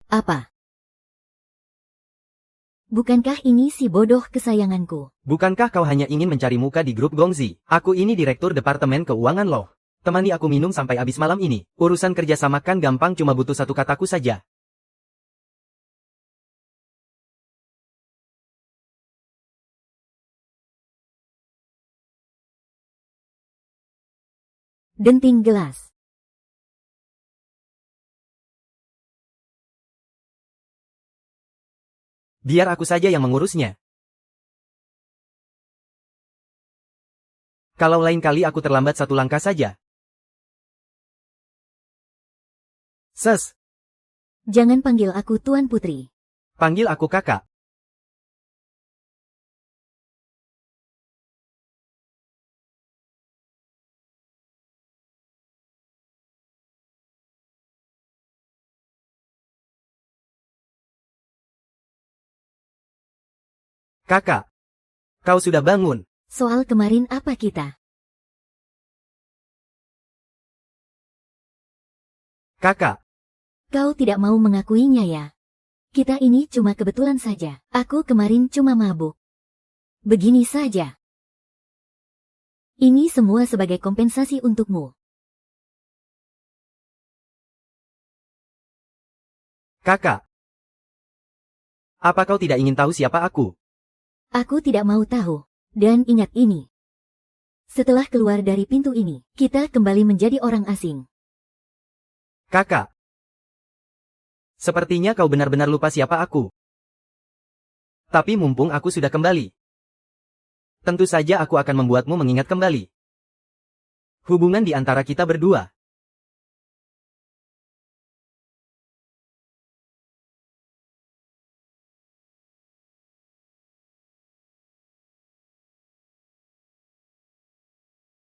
Apa? Bukankah ini si bodoh kesayanganku? Bukankah kau hanya ingin mencari muka di grup Gongzi? Aku ini direktur Departemen Keuangan loh. Temani aku minum sampai habis malam ini. Urusan kerjasama kan gampang, cuma butuh satu kataku saja. Denting gelas. Biar aku saja yang mengurusnya. Kalau lain kali aku terlambat satu langkah saja. Ses, Jangan panggil aku Tuan Putri. panggil aku kakak. Kakak, kau sudah bangun. Soal kemarin apa kita? Kakak, Kau tidak mau mengakuinya ya? Kita ini cuma kebetulan saja. Aku kemarin cuma mabuk. Begini saja. Ini semua sebagai kompensasi untukmu. kakak. Apa kau tidak ingin tahu siapa aku? Aku tidak mau tahu. Dan ingat ini. Setelah keluar dari pintu ini, kita kembali menjadi orang asing. Kakak. Sepertinya kau benar-benar lupa siapa aku. Tapi mumpung aku sudah kembali. Tentu saja aku akan membuatmu mengingat kembali hubungan di antara kita berdua.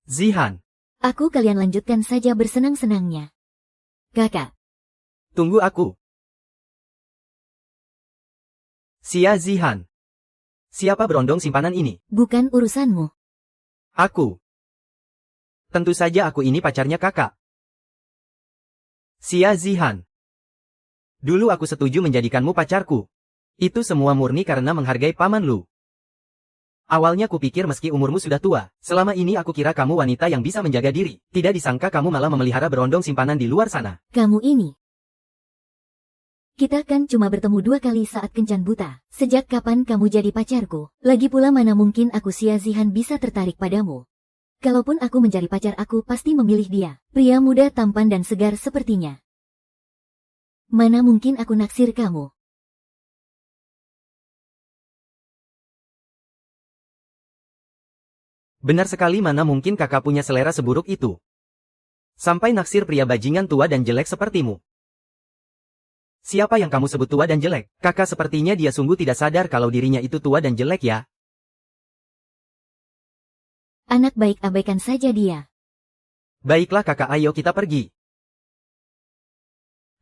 Zihan, Aku kalian lanjutkan saja bersenang-senangnya. Kakak, tunggu aku. Xia Zihan. Siapa berondong simpanan ini? bukan urusanmu. Aku. Tentu saja aku ini pacarnya kakak. Xia Zihan. Dulu aku setuju menjadikanmu pacarku. Itu semua murni karena menghargai paman Lu. Awalnya kupikir meski umurmu sudah tua, selama ini aku kira kamu wanita yang bisa menjaga diri. Tidak disangka kamu malah memelihara berondong simpanan di luar sana. Kamu ini. Kita kan cuma bertemu 2 kali saat kencan buta. Sejak kapan kamu jadi pacarku? Lagi pula mana mungkin aku Xia Zihan bisa tertarik padamu? Kalaupun aku mencari pacar, aku pasti memilih dia. Pria muda tampan dan segar sepertinya. Mana mungkin aku naksir kamu? Benar sekali, mana mungkin kakak punya selera seburuk itu. Sampai naksir pria bajingan tua dan jelek sepertimu. Siapa yang kamu sebut tua dan jelek? Kakak sepertinya dia sungguh tidak sadar kalau dirinya itu tua dan jelek ya. Anak baik, abaikan saja dia. Baiklah kakak, ayo kita pergi.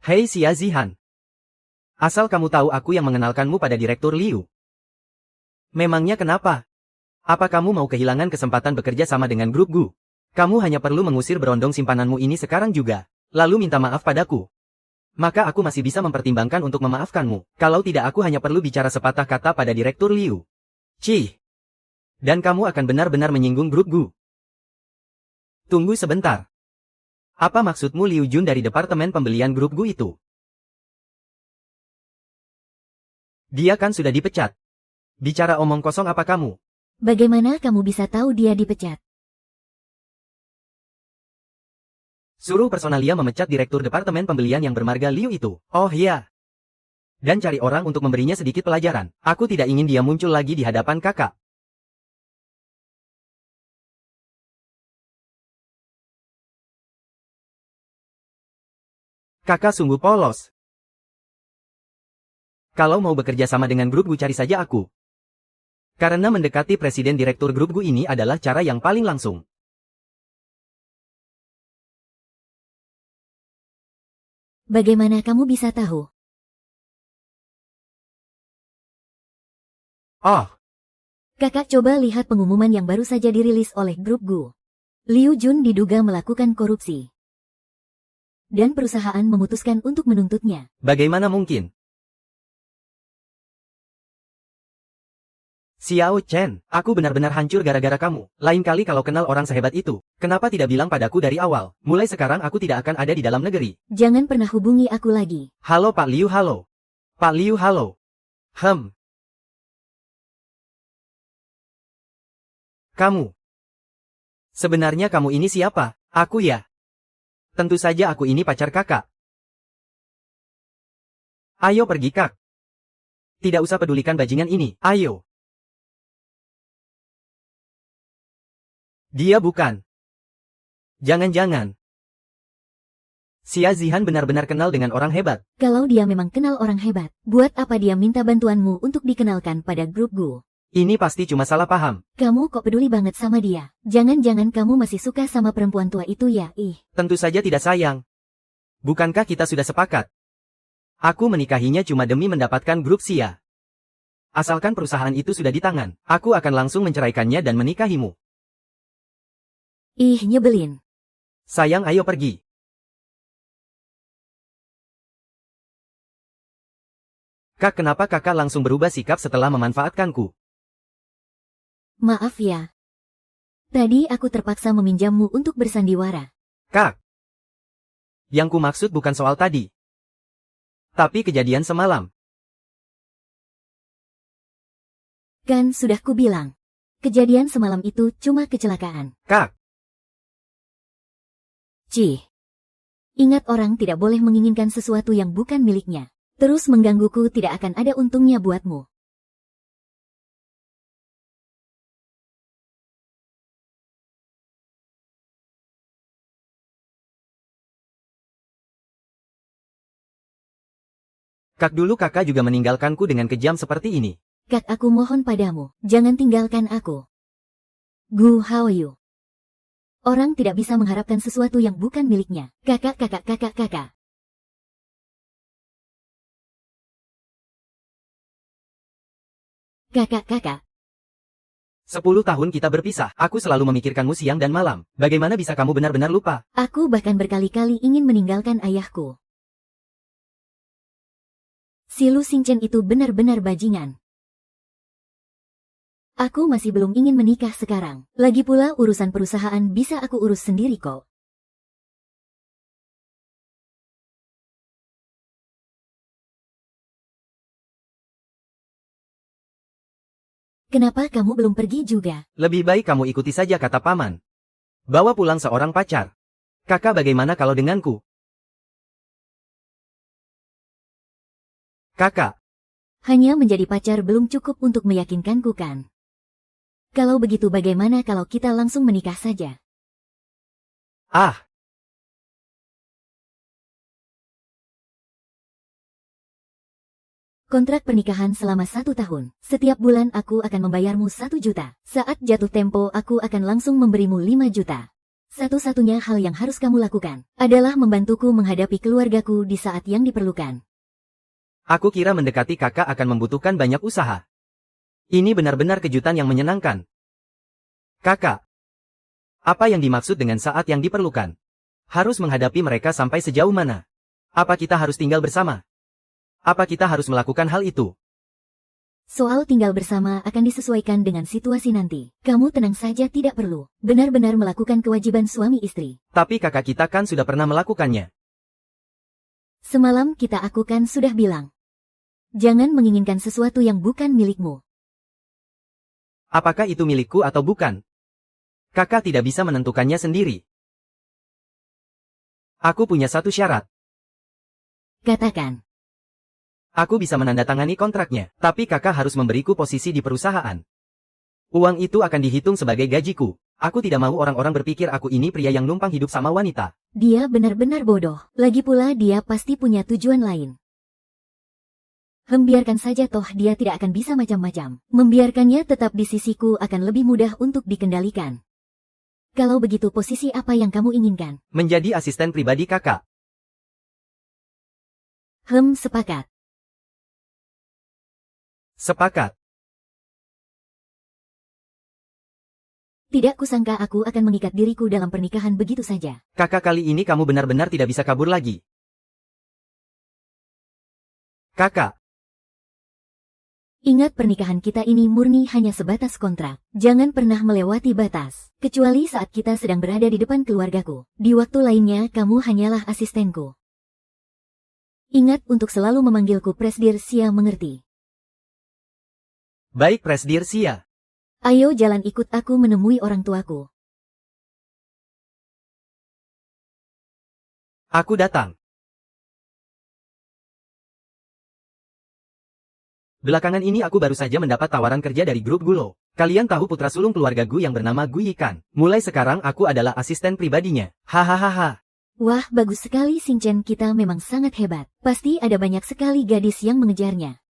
Hei Xia Zihan. Asal kamu tahu aku yang mengenalkanmu pada Direktur Liu. Memangnya kenapa? Apa kamu mau kehilangan kesempatan bekerja sama dengan grup Gu? Kamu hanya perlu mengusir berondong simpananmu ini sekarang juga, lalu minta maaf padaku. Maka aku masih bisa mempertimbangkan untuk memaafkanmu. Kalau tidak, aku hanya perlu bicara sepatah kata pada Direktur Liu. Cih. Dan kamu akan benar-benar menyinggung grup Gu. Tunggu sebentar. Apa maksudmu Liu Jun dari Departemen Pembelian grup Gu itu? Dia kan sudah dipecat. Bicara omong kosong apa kamu? Bagaimana kamu bisa tahu dia dipecat? Suruh personalia memecat Direktur Departemen Pembelian yang bermarga Liu itu. Oh iya. Dan cari orang untuk memberinya sedikit pelajaran. Aku tidak ingin dia muncul lagi di hadapan kakak. Kakak sungguh polos. Kalau mau bekerja sama dengan grup Gu, cari saja aku. Karena mendekati presiden direktur grup Gu ini adalah cara yang paling langsung. Bagaimana kamu bisa tahu? Oh, Kakak coba lihat pengumuman yang baru saja dirilis oleh grup Gu. Liu Jun diduga melakukan korupsi. dan perusahaan memutuskan untuk menuntutnya. Bagaimana mungkin? Xiao Chen, aku benar-benar hancur gara-gara kamu. Lain kali kalau kenal orang sehebat itu, kenapa tidak bilang padaku dari awal? Mulai sekarang aku tidak akan ada di dalam negeri. Jangan pernah hubungi aku lagi. Halo Pak Liu, halo. Pak Liu, halo. Kamu. Sebenarnya kamu ini siapa? Aku ya. Tentu saja aku ini pacar kakak. Ayo pergi kak. Tidak usah pedulikan bajingan ini, ayo. Dia bukan. Jangan-jangan. Xia Zihan benar-benar kenal dengan orang hebat. Kalau dia memang kenal orang hebat, buat apa dia minta bantuanmu untuk dikenalkan pada grup Gu? Ini pasti cuma salah paham. Kamu kok peduli banget sama dia? Jangan-jangan kamu masih suka sama perempuan tua itu ya? Tentu saja tidak sayang. Bukankah kita sudah sepakat? Aku menikahinya cuma demi mendapatkan grup Xia. Asalkan perusahaan itu sudah di tangan, aku akan langsung menceraikannya dan menikahimu. Ih, nyebelin. Sayang, ayo pergi. Kak, kenapa kakak langsung berubah sikap setelah memanfaatkanku? Maaf ya. Tadi aku terpaksa meminjammu untuk bersandiwara. Kak. Yang ku maksud bukan soal tadi. Tapi kejadian semalam. Kan sudah ku bilang. Kejadian semalam itu cuma kecelakaan. Kak. Cih. Ingat, orang tidak boleh menginginkan sesuatu yang bukan miliknya. Terus menggangguku tidak akan ada untungnya buatmu. Kak, dulu kakak juga meninggalkanku dengan kejam seperti ini. Kak, aku mohon padamu, jangan tinggalkan aku. Gu Haoyu. Orang tidak bisa mengharapkan sesuatu yang bukan miliknya. Kakak. Kakak. 10 tahun kita berpisah, aku selalu memikirkanmu siang dan malam. Bagaimana bisa kamu benar-benar lupa? Aku bahkan berkali-kali ingin meninggalkan ayahku. Si Lu Xingchen itu benar-benar bajingan. Aku masih belum ingin menikah sekarang. Lagi pula urusan perusahaan bisa aku urus sendiri kok. Kenapa kamu belum pergi juga? Lebih baik kamu ikuti saja kata paman. Bawa pulang seorang pacar. Kakak, bagaimana kalau denganku? Kakak. Hanya menjadi pacar belum cukup untuk meyakinkanku kan? Kalau begitu bagaimana kalau kita langsung menikah saja? Ah. Kontrak pernikahan selama 1 tahun. Setiap bulan aku akan membayarmu 1 juta. Saat jatuh tempo aku akan langsung memberimu 5 juta. Satu-satunya hal yang harus kamu lakukan adalah membantuku menghadapi keluargaku di saat yang diperlukan. Aku kira mendekati kakak akan membutuhkan banyak usaha. Ini benar-benar kejutan yang menyenangkan. Kakak. Apa yang dimaksud dengan saat yang diperlukan? Harus menghadapi mereka sampai sejauh mana? Apa kita harus tinggal bersama? Apa kita harus melakukan hal itu? Soal tinggal bersama akan disesuaikan dengan situasi nanti. Kamu tenang saja, tidak perlu benar-benar melakukan kewajiban suami istri. Tapi kakak kita kan sudah pernah melakukannya. Semalam aku kan sudah bilang. Jangan menginginkan sesuatu yang bukan milikmu. Apakah itu milikku atau bukan? Kakak tidak bisa menentukannya sendiri. Aku punya satu syarat. Katakan. Aku bisa menandatangani kontraknya, tapi kakak harus memberiku posisi di perusahaan. Uang itu akan dihitung sebagai gajiku. Aku tidak mau orang-orang berpikir aku ini pria yang numpang hidup sama wanita. Dia benar-benar bodoh. Lagi pula dia pasti punya tujuan lain. Biarkan saja, toh dia tidak akan bisa macam-macam. Membiarkannya tetap di sisiku akan lebih mudah untuk dikendalikan. Kalau begitu, posisi apa yang kamu inginkan? Menjadi asisten pribadi kakak. Sepakat. Sepakat. Tidak kusangka aku akan mengikat diriku dalam pernikahan begitu saja. Kakak, kali ini kamu benar-benar tidak bisa kabur lagi. Kakak. Ingat, pernikahan kita ini murni hanya sebatas kontrak. Jangan pernah melewati batas. Kecuali saat kita sedang berada di depan keluargaku. Di waktu lainnya kamu hanyalah asistenku. Ingat untuk selalu memanggilku Presdir Sia, mengerti? Baik, Presdir Sia. Ayo jalan, ikut aku menemui orang tuaku. Aku datang. Belakangan ini aku baru saja mendapat tawaran kerja dari grup Gulo. Kalian tahu putra sulung keluarga Gu yang bernama Gu Yikan. Mulai sekarang aku adalah asisten pribadinya. Hahaha. Wah, bagus sekali, Xingchen, kita memang sangat hebat. Pasti ada banyak sekali gadis yang mengejarnya.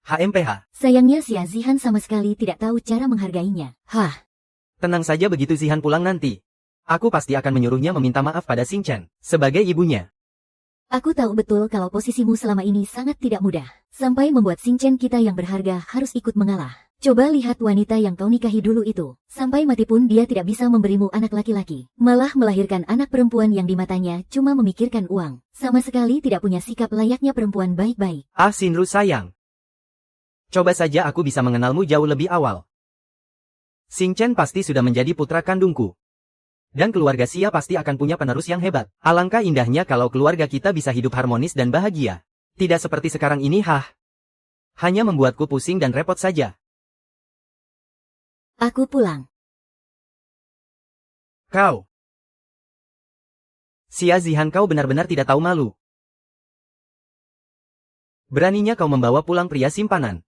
HMPH. Sayangnya Xia Zihan sama sekali tidak tahu cara menghargainya. Hah. Tenang saja, begitu Zihan pulang nanti. Aku pasti akan menyuruhnya meminta maaf pada Xingchen sebagai ibunya. Aku tahu betul kalau posisimu selama ini sangat tidak mudah. Sampai membuat Xingchen kita yang berharga harus ikut mengalah. Coba lihat wanita yang kau nikahi dulu itu. Sampai mati pun dia tidak bisa memberimu anak laki-laki. Malah melahirkan anak perempuan yang di matanya cuma memikirkan uang. Sama sekali tidak punya sikap layaknya perempuan baik-baik. Ah, Shinru sayang. Coba saja aku bisa mengenalmu jauh lebih awal. Xingchen pasti sudah menjadi putra kandungku. Dan keluarga Xia pasti akan punya penerus yang hebat. Alangkah indahnya kalau keluarga kita bisa hidup harmonis dan bahagia. Tidak seperti sekarang ini, hanya membuatku pusing dan repot saja. Aku pulang. Kau. Xia Zihan, kau benar-benar tidak tahu malu. Beraninya kau membawa pulang pria simpanan.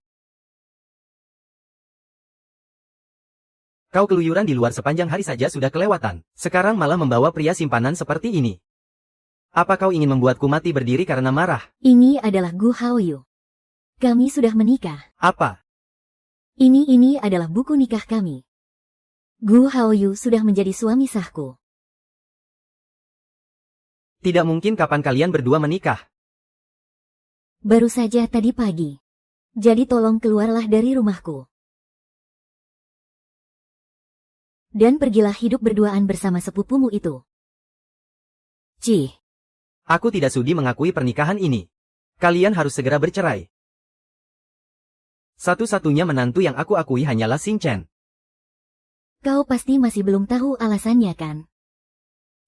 Kau keluyuran di luar sepanjang hari saja sudah kelewatan. Sekarang malah membawa pria simpanan seperti ini. Apa kau ingin membuatku mati berdiri karena marah? Ini adalah Gu Haoyu. Kami sudah menikah. Apa? Ini adalah buku nikah kami. Gu Haoyu sudah menjadi suami sahku. Tidak mungkin, kapan kalian berdua menikah? Baru saja tadi pagi. Jadi tolong keluarlah dari rumahku. Dan pergilah hidup berduaan bersama sepupumu itu. Cih. Aku tidak sudi mengakui pernikahan ini. Kalian harus segera bercerai. Satu-satunya menantu yang aku akui hanyalah Xingchen. Kau pasti masih belum tahu alasannya, kan?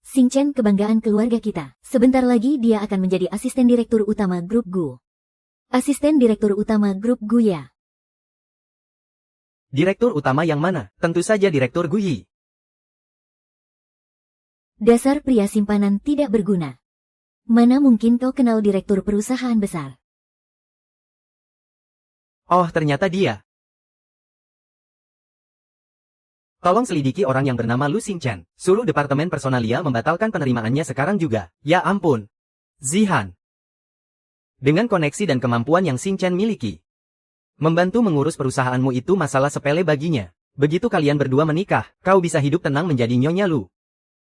Xingchen kebanggaan keluarga kita. Sebentar lagi dia akan menjadi asisten direktur utama grup Gu. Asisten direktur utama grup Gu, ya. Direktur utama yang mana? Tentu saja Direktur Gu Yi. Dasar pria simpanan tidak berguna. Mana mungkin kau kenal direktur perusahaan besar? Oh, ternyata dia. Tolong selidiki orang yang bernama Lu Xingchen. Suruh Departemen Personalia membatalkan penerimaannya sekarang juga. Ya ampun. Zihan. Dengan koneksi dan kemampuan yang Xingchen miliki, membantu mengurus perusahaanmu itu masalah sepele baginya. Begitu kalian berdua menikah, kau bisa hidup tenang menjadi Nyonya Lu.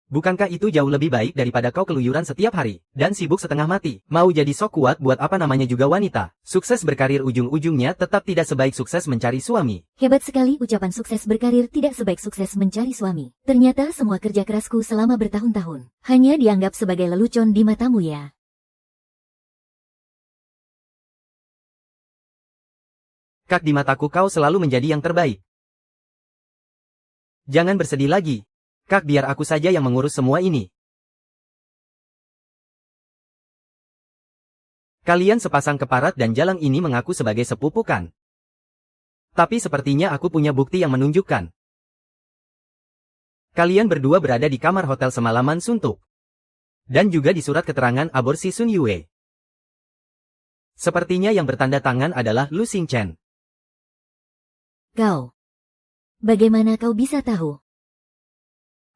Bukankah itu jauh lebih baik daripada kau keluyuran setiap hari, dan sibuk setengah mati? Mau jadi sok kuat buat apa namanya juga wanita. Sukses berkarir ujung-ujungnya tetap tidak sebaik sukses mencari suami. Hebat sekali ucapan sukses berkarir tidak sebaik sukses mencari suami. Ternyata semua kerja kerasku selama bertahun-tahun hanya dianggap sebagai lelucon di matamu, ya. Kak, di mataku kau selalu menjadi yang terbaik. Jangan bersedih lagi. Kak, biar aku saja yang mengurus semua ini. Kalian sepasang keparat dan jalang ini mengaku sebagai sepupu, kan? Tapi sepertinya aku punya bukti yang menunjukkan. Kalian berdua berada di kamar hotel semalaman suntuk. Dan juga di surat keterangan aborsi Sun Yue. Sepertinya yang bertanda tangan adalah Lu Xingchen. Kau. Bagaimana kau bisa tahu?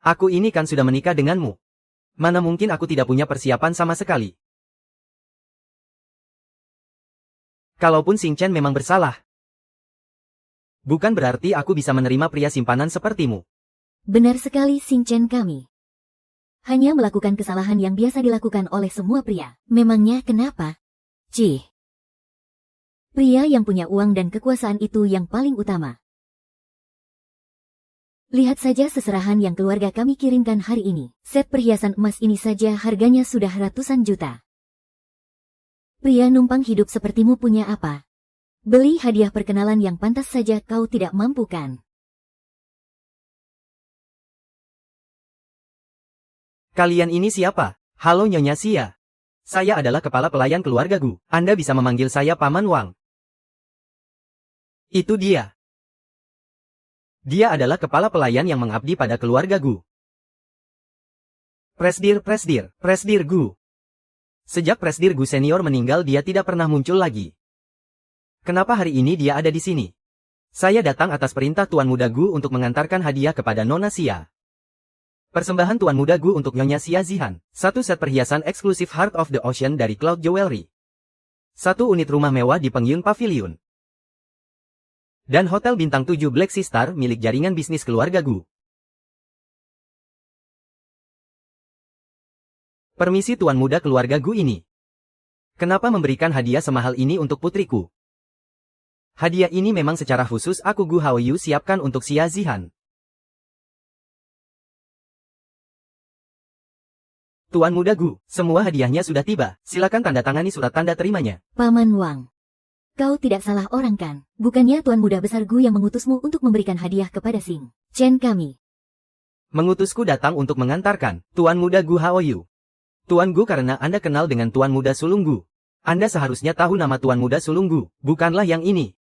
Aku ini kan sudah menikah denganmu. Mana mungkin aku tidak punya persiapan sama sekali. Kalaupun Xingchen memang bersalah, bukan berarti aku bisa menerima pria simpanan sepertimu. Benar sekali, Xingchen, kami hanya melakukan kesalahan yang biasa dilakukan oleh semua pria. Memangnya kenapa? Cih. Pria yang punya uang dan kekuasaan itu yang paling utama. Lihat saja seserahan yang keluarga kami kirimkan hari ini. Set perhiasan emas ini saja harganya sudah ratusan juta. Pria numpang hidup sepertimu punya apa? Beli hadiah perkenalan yang pantas saja kau tidak mampu kan? Kalian ini siapa? Halo Nyonya Xia. Saya adalah kepala pelayan keluarga Gu. Anda bisa memanggil saya Paman Wang. Itu dia. Dia adalah kepala pelayan yang mengabdi pada keluarga Gu. Presdir Gu. Sejak Presdir Gu senior meninggal dia tidak pernah muncul lagi. Kenapa hari ini dia ada di sini? Saya datang atas perintah Tuan Muda Gu untuk mengantarkan hadiah kepada Nona Xia. Persembahan Tuan Muda Gu untuk Nyonya Xia Zihan. 1 set perhiasan eksklusif Heart of the Ocean dari Cloud Jewelry. 1 unit rumah mewah di Pengyun Pavilion. Dan Hotel Bintang 7 Black Sea Star milik jaringan bisnis keluarga Gu. Permisi Tuan Muda keluarga Gu ini. Kenapa memberikan hadiah semahal ini untuk putriku? Hadiah ini memang secara khusus aku Gu Haoyu siapkan untuk Xia Zihan. Tuan Muda Gu, semua hadiahnya sudah tiba. Silakan tanda tangani surat tanda terimanya. Paman Wang. Kau tidak salah orang kan? Bukannya Tuan Muda Besar Gu yang mengutusmu untuk memberikan hadiah kepada Sing Chen kami? Mengutusku datang untuk mengantarkan Tuan Muda Gu Haoyu. Tuan Gu karena Anda kenal dengan Tuan Muda Sulung Gu. Anda seharusnya tahu nama Tuan Muda Sulung Gu, bukanlah yang ini.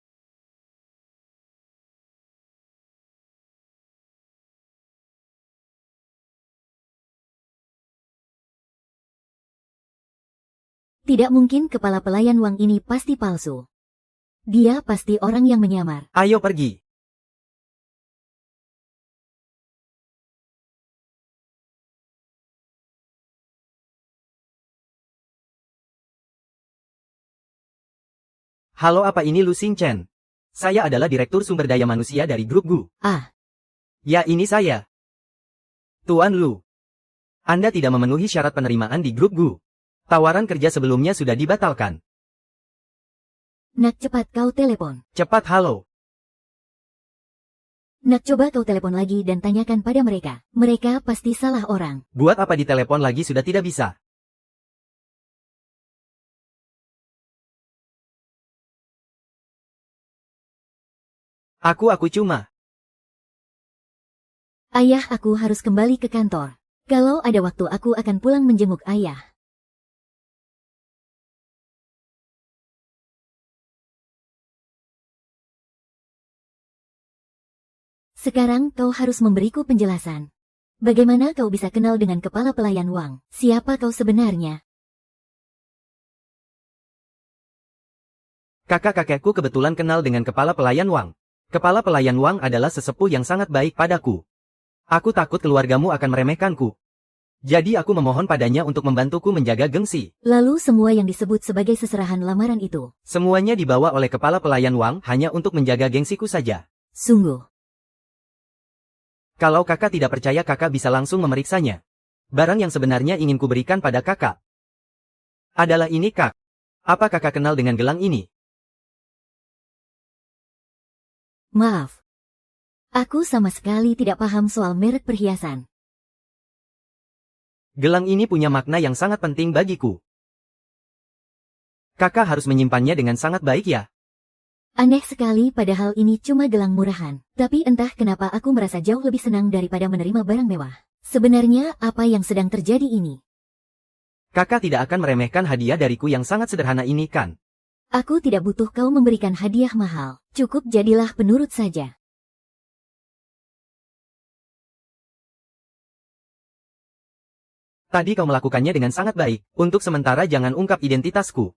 Tidak mungkin kepala pelayan Wang ini pasti palsu. Dia pasti orang yang menyamar. Ayo pergi. Halo, apa ini Lu Xing Chen? Saya adalah Direktur Sumber Daya Manusia dari Grup Gu. Ah. Ya, ini saya. Tuan Lu. Anda tidak memenuhi syarat penerimaan di Grup Gu. Tawaran kerja sebelumnya sudah dibatalkan. Nak, cepat kau telepon. Cepat, halo. Nak, coba kau telepon lagi dan tanyakan pada mereka. Mereka pasti salah orang. Buat apa ditelepon lagi sudah tidak bisa. Aku cuma. Ayah, aku harus kembali ke kantor. Kalau ada waktu aku akan pulang menjenguk ayah. Sekarang kau harus memberiku penjelasan. Bagaimana kau bisa kenal dengan kepala pelayan Wang? Siapa kau sebenarnya? Kakak-kakekku kebetulan kenal dengan kepala pelayan Wang. Kepala pelayan Wang adalah sesepuh yang sangat baik padaku. Aku takut keluargamu akan meremehkanku. Jadi aku memohon padanya untuk membantuku menjaga gengsi. Lalu semua yang disebut sebagai seserahan lamaran itu? Semuanya dibawa oleh kepala pelayan Wang hanya untuk menjaga gengsiku saja. Sungguh. Kalau kakak tidak percaya kakak bisa langsung memeriksanya. Barang yang sebenarnya ingin kuberikan pada kakak adalah ini kak. Apa kakak kenal dengan gelang ini? Maaf. Aku sama sekali tidak paham soal merek perhiasan. Gelang ini punya makna yang sangat penting bagiku. Kakak harus menyimpannya dengan sangat baik ya. Aneh sekali padahal ini cuma gelang murahan. Tapi entah kenapa aku merasa jauh lebih senang daripada menerima barang mewah. Sebenarnya apa yang sedang terjadi ini? Kakak tidak akan meremehkan hadiah dariku yang sangat sederhana ini kan? Aku tidak butuh kau memberikan hadiah mahal. Cukup jadilah penurut saja. Tadi kau melakukannya dengan sangat baik. Untuk sementara jangan ungkap identitasku.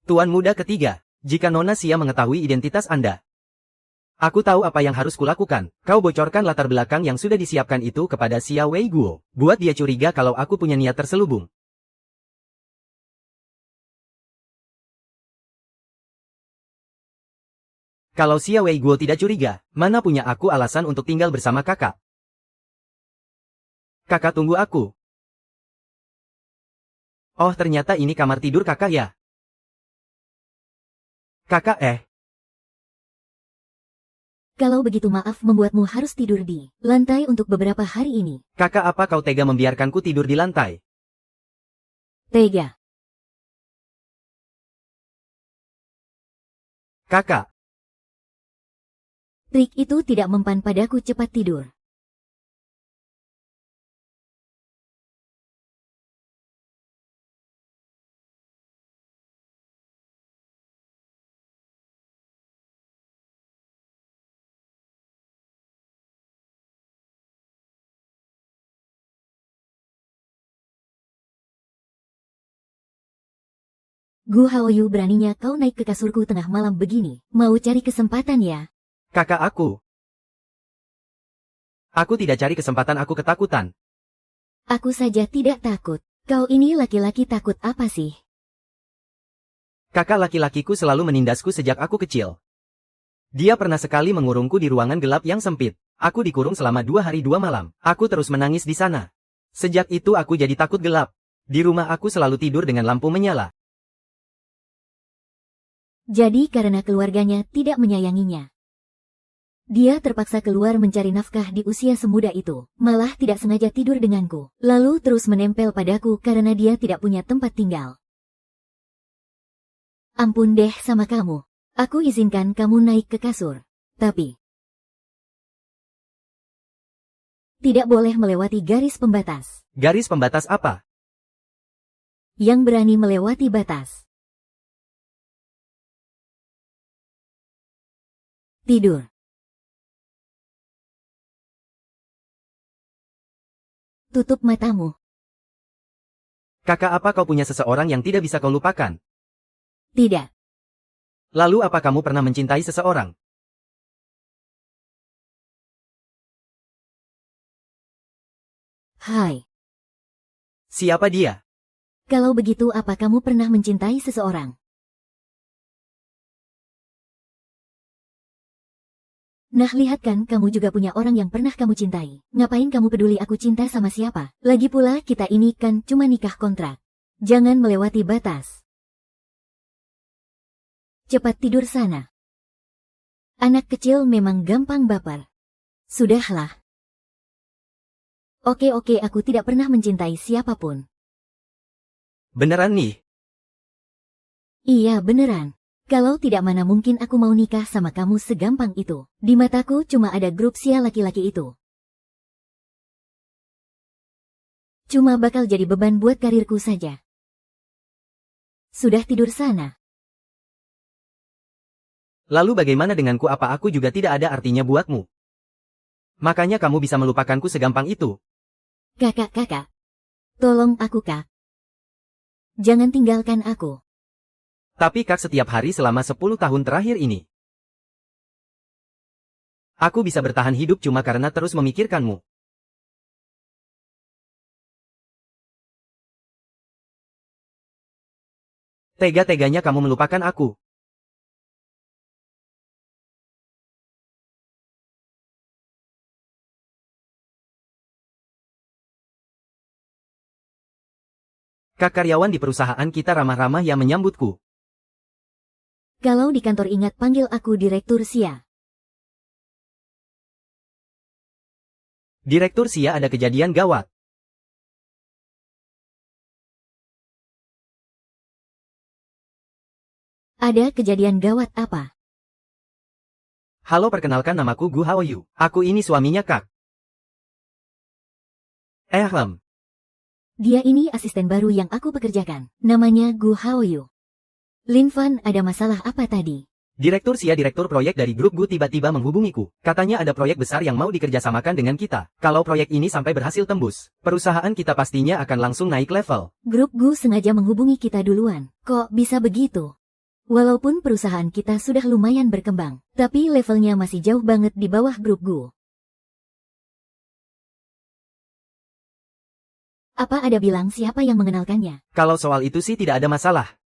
Tuan muda ketiga, jika Nona Xia mengetahui identitas Anda, aku tahu apa yang harus kulakukan. Kau bocorkan latar belakang yang sudah disiapkan itu kepada Xia Wei Guo. Buat dia curiga kalau aku punya niat terselubung. Kalau Xia Wei Guo tidak curiga, mana punya aku alasan untuk tinggal bersama kakak? Kakak tunggu aku. Oh, ternyata ini kamar tidur kakak ya? Kakak Kalau begitu maaf membuatmu harus tidur di lantai untuk beberapa hari ini. Kakak, apa kau tega membiarkanku tidur di lantai? Tega. Kakak, Trik itu tidak mempan padaku, cepat tidur. Gu Haoyu, beraninya kau naik ke kasurku tengah malam begini. Mau cari kesempatan ya? kakak aku. Aku tidak cari kesempatan, aku ketakutan. Aku saja tidak takut. Kau ini laki-laki takut apa sih? Kakak laki-lakiku selalu menindasku sejak aku kecil. Dia pernah sekali mengurungku di ruangan gelap yang sempit. Aku dikurung selama 2 hari 2 malam. Aku terus menangis di sana. Sejak itu aku jadi takut gelap. Di rumah aku selalu tidur dengan lampu menyala. Jadi karena keluarganya tidak menyayanginya, dia terpaksa keluar mencari nafkah di usia semuda itu. Malah tidak sengaja tidur denganku. Lalu terus menempel padaku karena dia tidak punya tempat tinggal. Ampun deh sama kamu. Aku izinkan kamu naik ke kasur. Tapi tidak boleh melewati garis pembatas. Garis pembatas apa? Yang berani melewati batas. Tidur. Tutup matamu. Kakak, apa kau punya seseorang yang tidak bisa kau lupakan? Tidak. Lalu apa kamu pernah mencintai seseorang? Hai. Siapa dia? Kalau begitu apa kamu pernah mencintai seseorang? Nah, lihat kan, kamu juga punya orang yang pernah kamu cintai. Ngapain kamu peduli aku cinta sama siapa? Lagi pula kita ini kan cuma nikah kontrak. Jangan melewati batas. Cepat tidur sana. Anak kecil memang gampang baper. Sudahlah. Oke, aku tidak pernah mencintai siapapun. Beneran nih? Iya, beneran. Kalau tidak, mana mungkin aku mau nikah sama kamu segampang itu. Di mataku cuma ada grup sia laki-laki itu. Cuma bakal jadi beban buat karirku saja. Sudah tidur sana. Lalu bagaimana denganku? Apa aku juga tidak ada artinya buatmu? Makanya kamu bisa melupakanku segampang itu. Kakak. Tolong aku, Kak. Jangan tinggalkan aku. Tapi Kak, setiap hari selama 10 tahun terakhir ini, aku bisa bertahan hidup cuma karena terus memikirkanmu. Tega-teganya kamu melupakan aku. Kak, karyawan di perusahaan kita ramah-ramah yang menyambutku. Kalau di kantor ingat panggil aku Direktur Sia. Direktur Sia, ada kejadian gawat. Ada kejadian gawat apa? Halo, perkenalkan, namaku Gu Haoyu. Aku ini suaminya Kak. Dia ini asisten baru yang aku pekerjakan. Namanya Gu Haoyu. Lin Fan, ada masalah apa tadi? Direktur Sia, direktur proyek dari grup Gu tiba-tiba menghubungiku. Katanya ada proyek besar yang mau dikerjasamakan dengan kita. Kalau proyek ini sampai berhasil tembus, perusahaan kita pastinya akan langsung naik level. Grup Gu sengaja menghubungi kita duluan. Kok bisa begitu? Walaupun perusahaan kita sudah lumayan berkembang, tapi levelnya masih jauh banget di bawah grup Gu. Apa ada bilang siapa yang mengenalkannya? Kalau soal itu sih tidak ada masalah.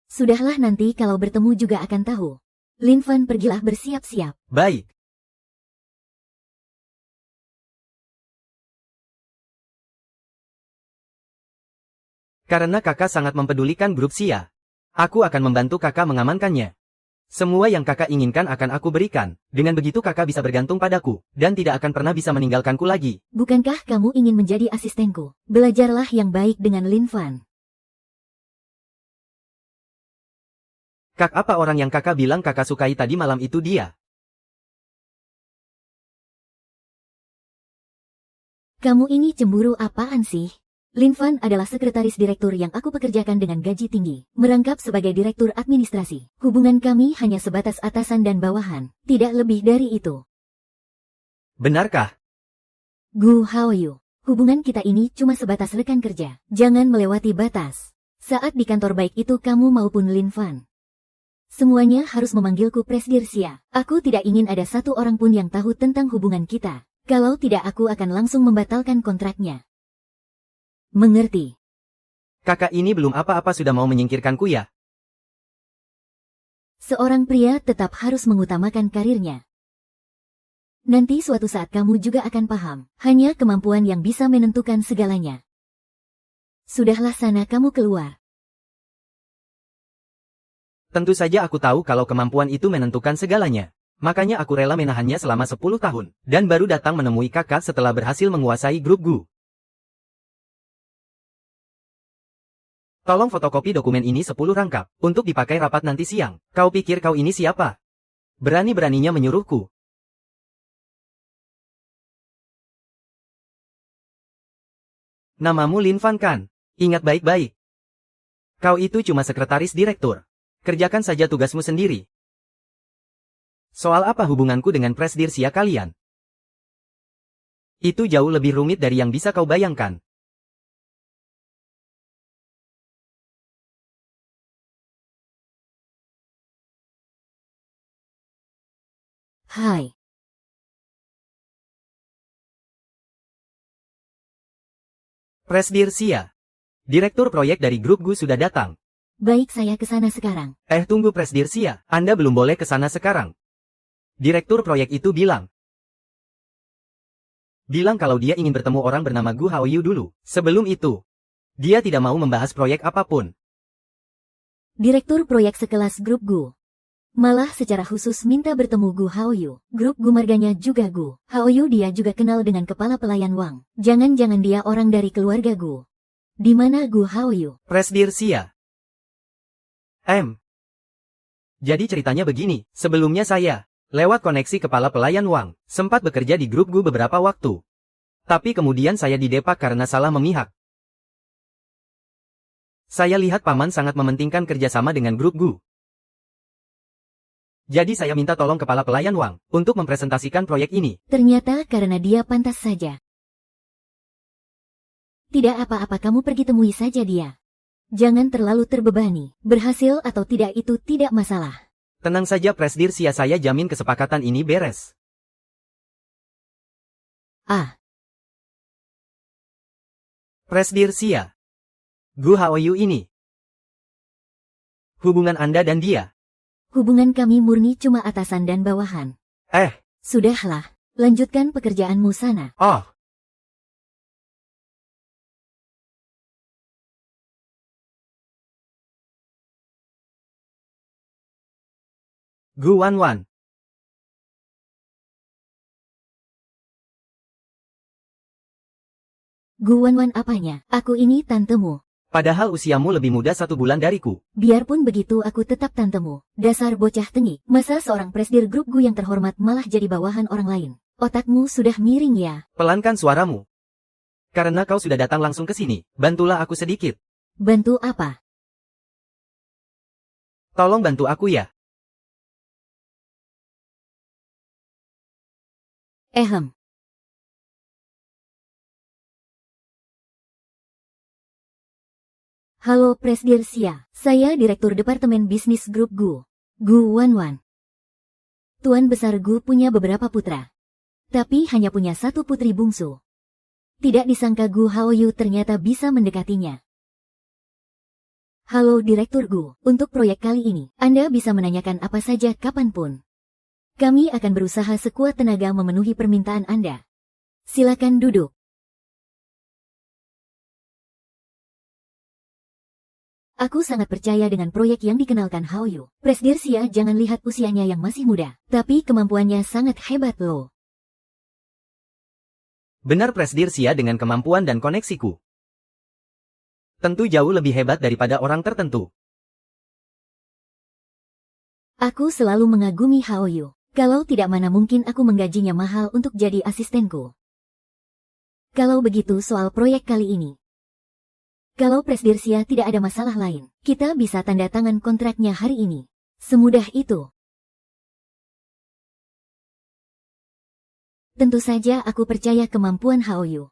Sudahlah, nanti kalau bertemu juga akan tahu. Lin Fan, pergilah bersiap-siap. Baik. Karena kakak sangat mempedulikan grup Sia, aku akan membantu kakak mengamankannya. Semua yang kakak inginkan akan aku berikan. Dengan begitu kakak bisa bergantung padaku, dan tidak akan pernah bisa meninggalkanku lagi. Bukankah kamu ingin menjadi asistenku? Belajarlah yang baik dengan Lin Fan. Kak, apa orang yang kakak bilang kakak sukai tadi malam itu dia? Kamu ini cemburu apaan sih? Lin Fan adalah sekretaris direktur yang aku pekerjakan dengan gaji tinggi, merangkap sebagai direktur administrasi. Hubungan kami hanya sebatas atasan dan bawahan, tidak lebih dari itu. Benarkah? Gu Haoyu, hubungan kita ini cuma sebatas rekan kerja. Jangan melewati batas. Saat di kantor baik itu kamu maupun Lin Fan, semuanya harus memanggilku Presdir Xia. Aku tidak ingin ada satu orang pun yang tahu tentang hubungan kita. Kalau tidak aku akan langsung membatalkan kontraknya. Mengerti? Kakak ini belum apa-apa sudah mau menyingkirkanku ya? Seorang pria tetap harus mengutamakan karirnya. Nanti suatu saat kamu juga akan paham. Hanya kemampuan yang bisa menentukan segalanya. Sudahlah sana kamu keluar. Tentu saja aku tahu kalau kemampuan itu menentukan segalanya. Makanya aku rela menahannya selama 10 tahun. Dan baru datang menemui kakak setelah berhasil menguasai grup Gu. Tolong fotokopi dokumen ini 10 rangkap, untuk dipakai rapat nanti siang. Kau pikir kau ini siapa? Berani-beraninya menyuruhku. Namamu Lin Fan kan? Ingat baik-baik. Kau itu cuma sekretaris direktur. Kerjakan saja tugasmu sendiri. Soal apa hubunganku dengan Presdir Xia kalian? Itu jauh lebih rumit dari yang bisa kau bayangkan. Hai. Presdir Xia. Direktur proyek dari grup Gu sudah datang. Baik, saya ke sana sekarang. Tunggu Presdir Xia, Anda belum boleh ke sana sekarang. Direktur proyek itu bilang. Bilang kalau dia ingin bertemu orang bernama Gu Haoyu dulu. Sebelum itu, dia tidak mau membahas proyek apapun. Direktur proyek sekelas grup Gu malah secara khusus minta bertemu Gu Haoyu. Grup Gu marganya juga Gu Haoyu, dia juga kenal dengan kepala pelayan Wang. Jangan-jangan dia orang dari keluarga Gu. Di mana Gu Haoyu? Presdir Xia. Jadi ceritanya begini, sebelumnya saya, lewat koneksi kepala pelayan Wang, sempat bekerja di grup Gu beberapa waktu. Tapi kemudian saya didepak karena salah memihak. Saya lihat paman sangat mementingkan kerjasama dengan grup Gu. Jadi saya minta tolong kepala pelayan Wang, untuk mempresentasikan proyek ini. Ternyata karena dia pantas saja. Tidak apa-apa, kamu pergi temui saja dia. Jangan terlalu terbebani. Berhasil atau tidak itu tidak masalah. Tenang saja Presdir Xia, saya jamin kesepakatan ini beres. Presdir Xia. Gu Haoyu ini. Hubungan Anda dan dia. Hubungan kami murni cuma atasan dan bawahan. Sudahlah, lanjutkan pekerjaanmu sana. Gu Wanwan. Gu Wanwan apanya? Aku ini tantemu. Padahal usiamu lebih muda 1 bulan dariku. Biarpun begitu aku tetap tantemu. Dasar bocah tengik. Masa seorang presdir grup Gu yang terhormat malah jadi bawahan orang lain? Otakmu sudah miring ya? Pelankan suaramu. Karena kau sudah datang langsung ke sini, bantulah aku sedikit. Bantu apa? Tolong bantu aku ya. Halo Presdir Xia, saya Direktur Departemen Bisnis Grup Gu. Gu Wanwan. Tuan Besar Gu punya beberapa putra. Tapi hanya punya satu putri bungsu. Tidak disangka Gu Haoyu ternyata bisa mendekatinya. Halo Direktur Gu, untuk proyek kali ini, Anda bisa menanyakan apa saja kapanpun. Kami akan berusaha sekuat tenaga memenuhi permintaan Anda. Silakan duduk. Aku sangat percaya dengan proyek yang dikenalkan Haoyu. Presdir Xia jangan lihat usianya yang masih muda, tapi kemampuannya sangat hebat loh. Benar Presdir Xia dengan kemampuan dan koneksiku. Tentu jauh lebih hebat daripada orang tertentu. Aku selalu mengagumi Haoyu. Kalau tidak mana mungkin aku menggajinya mahal untuk jadi asistenku. Kalau begitu soal proyek kali ini. Kalau Presdir Xia tidak ada masalah lain, kita bisa tanda tangan kontraknya hari ini. Semudah itu. Tentu saja aku percaya kemampuan Haoyu.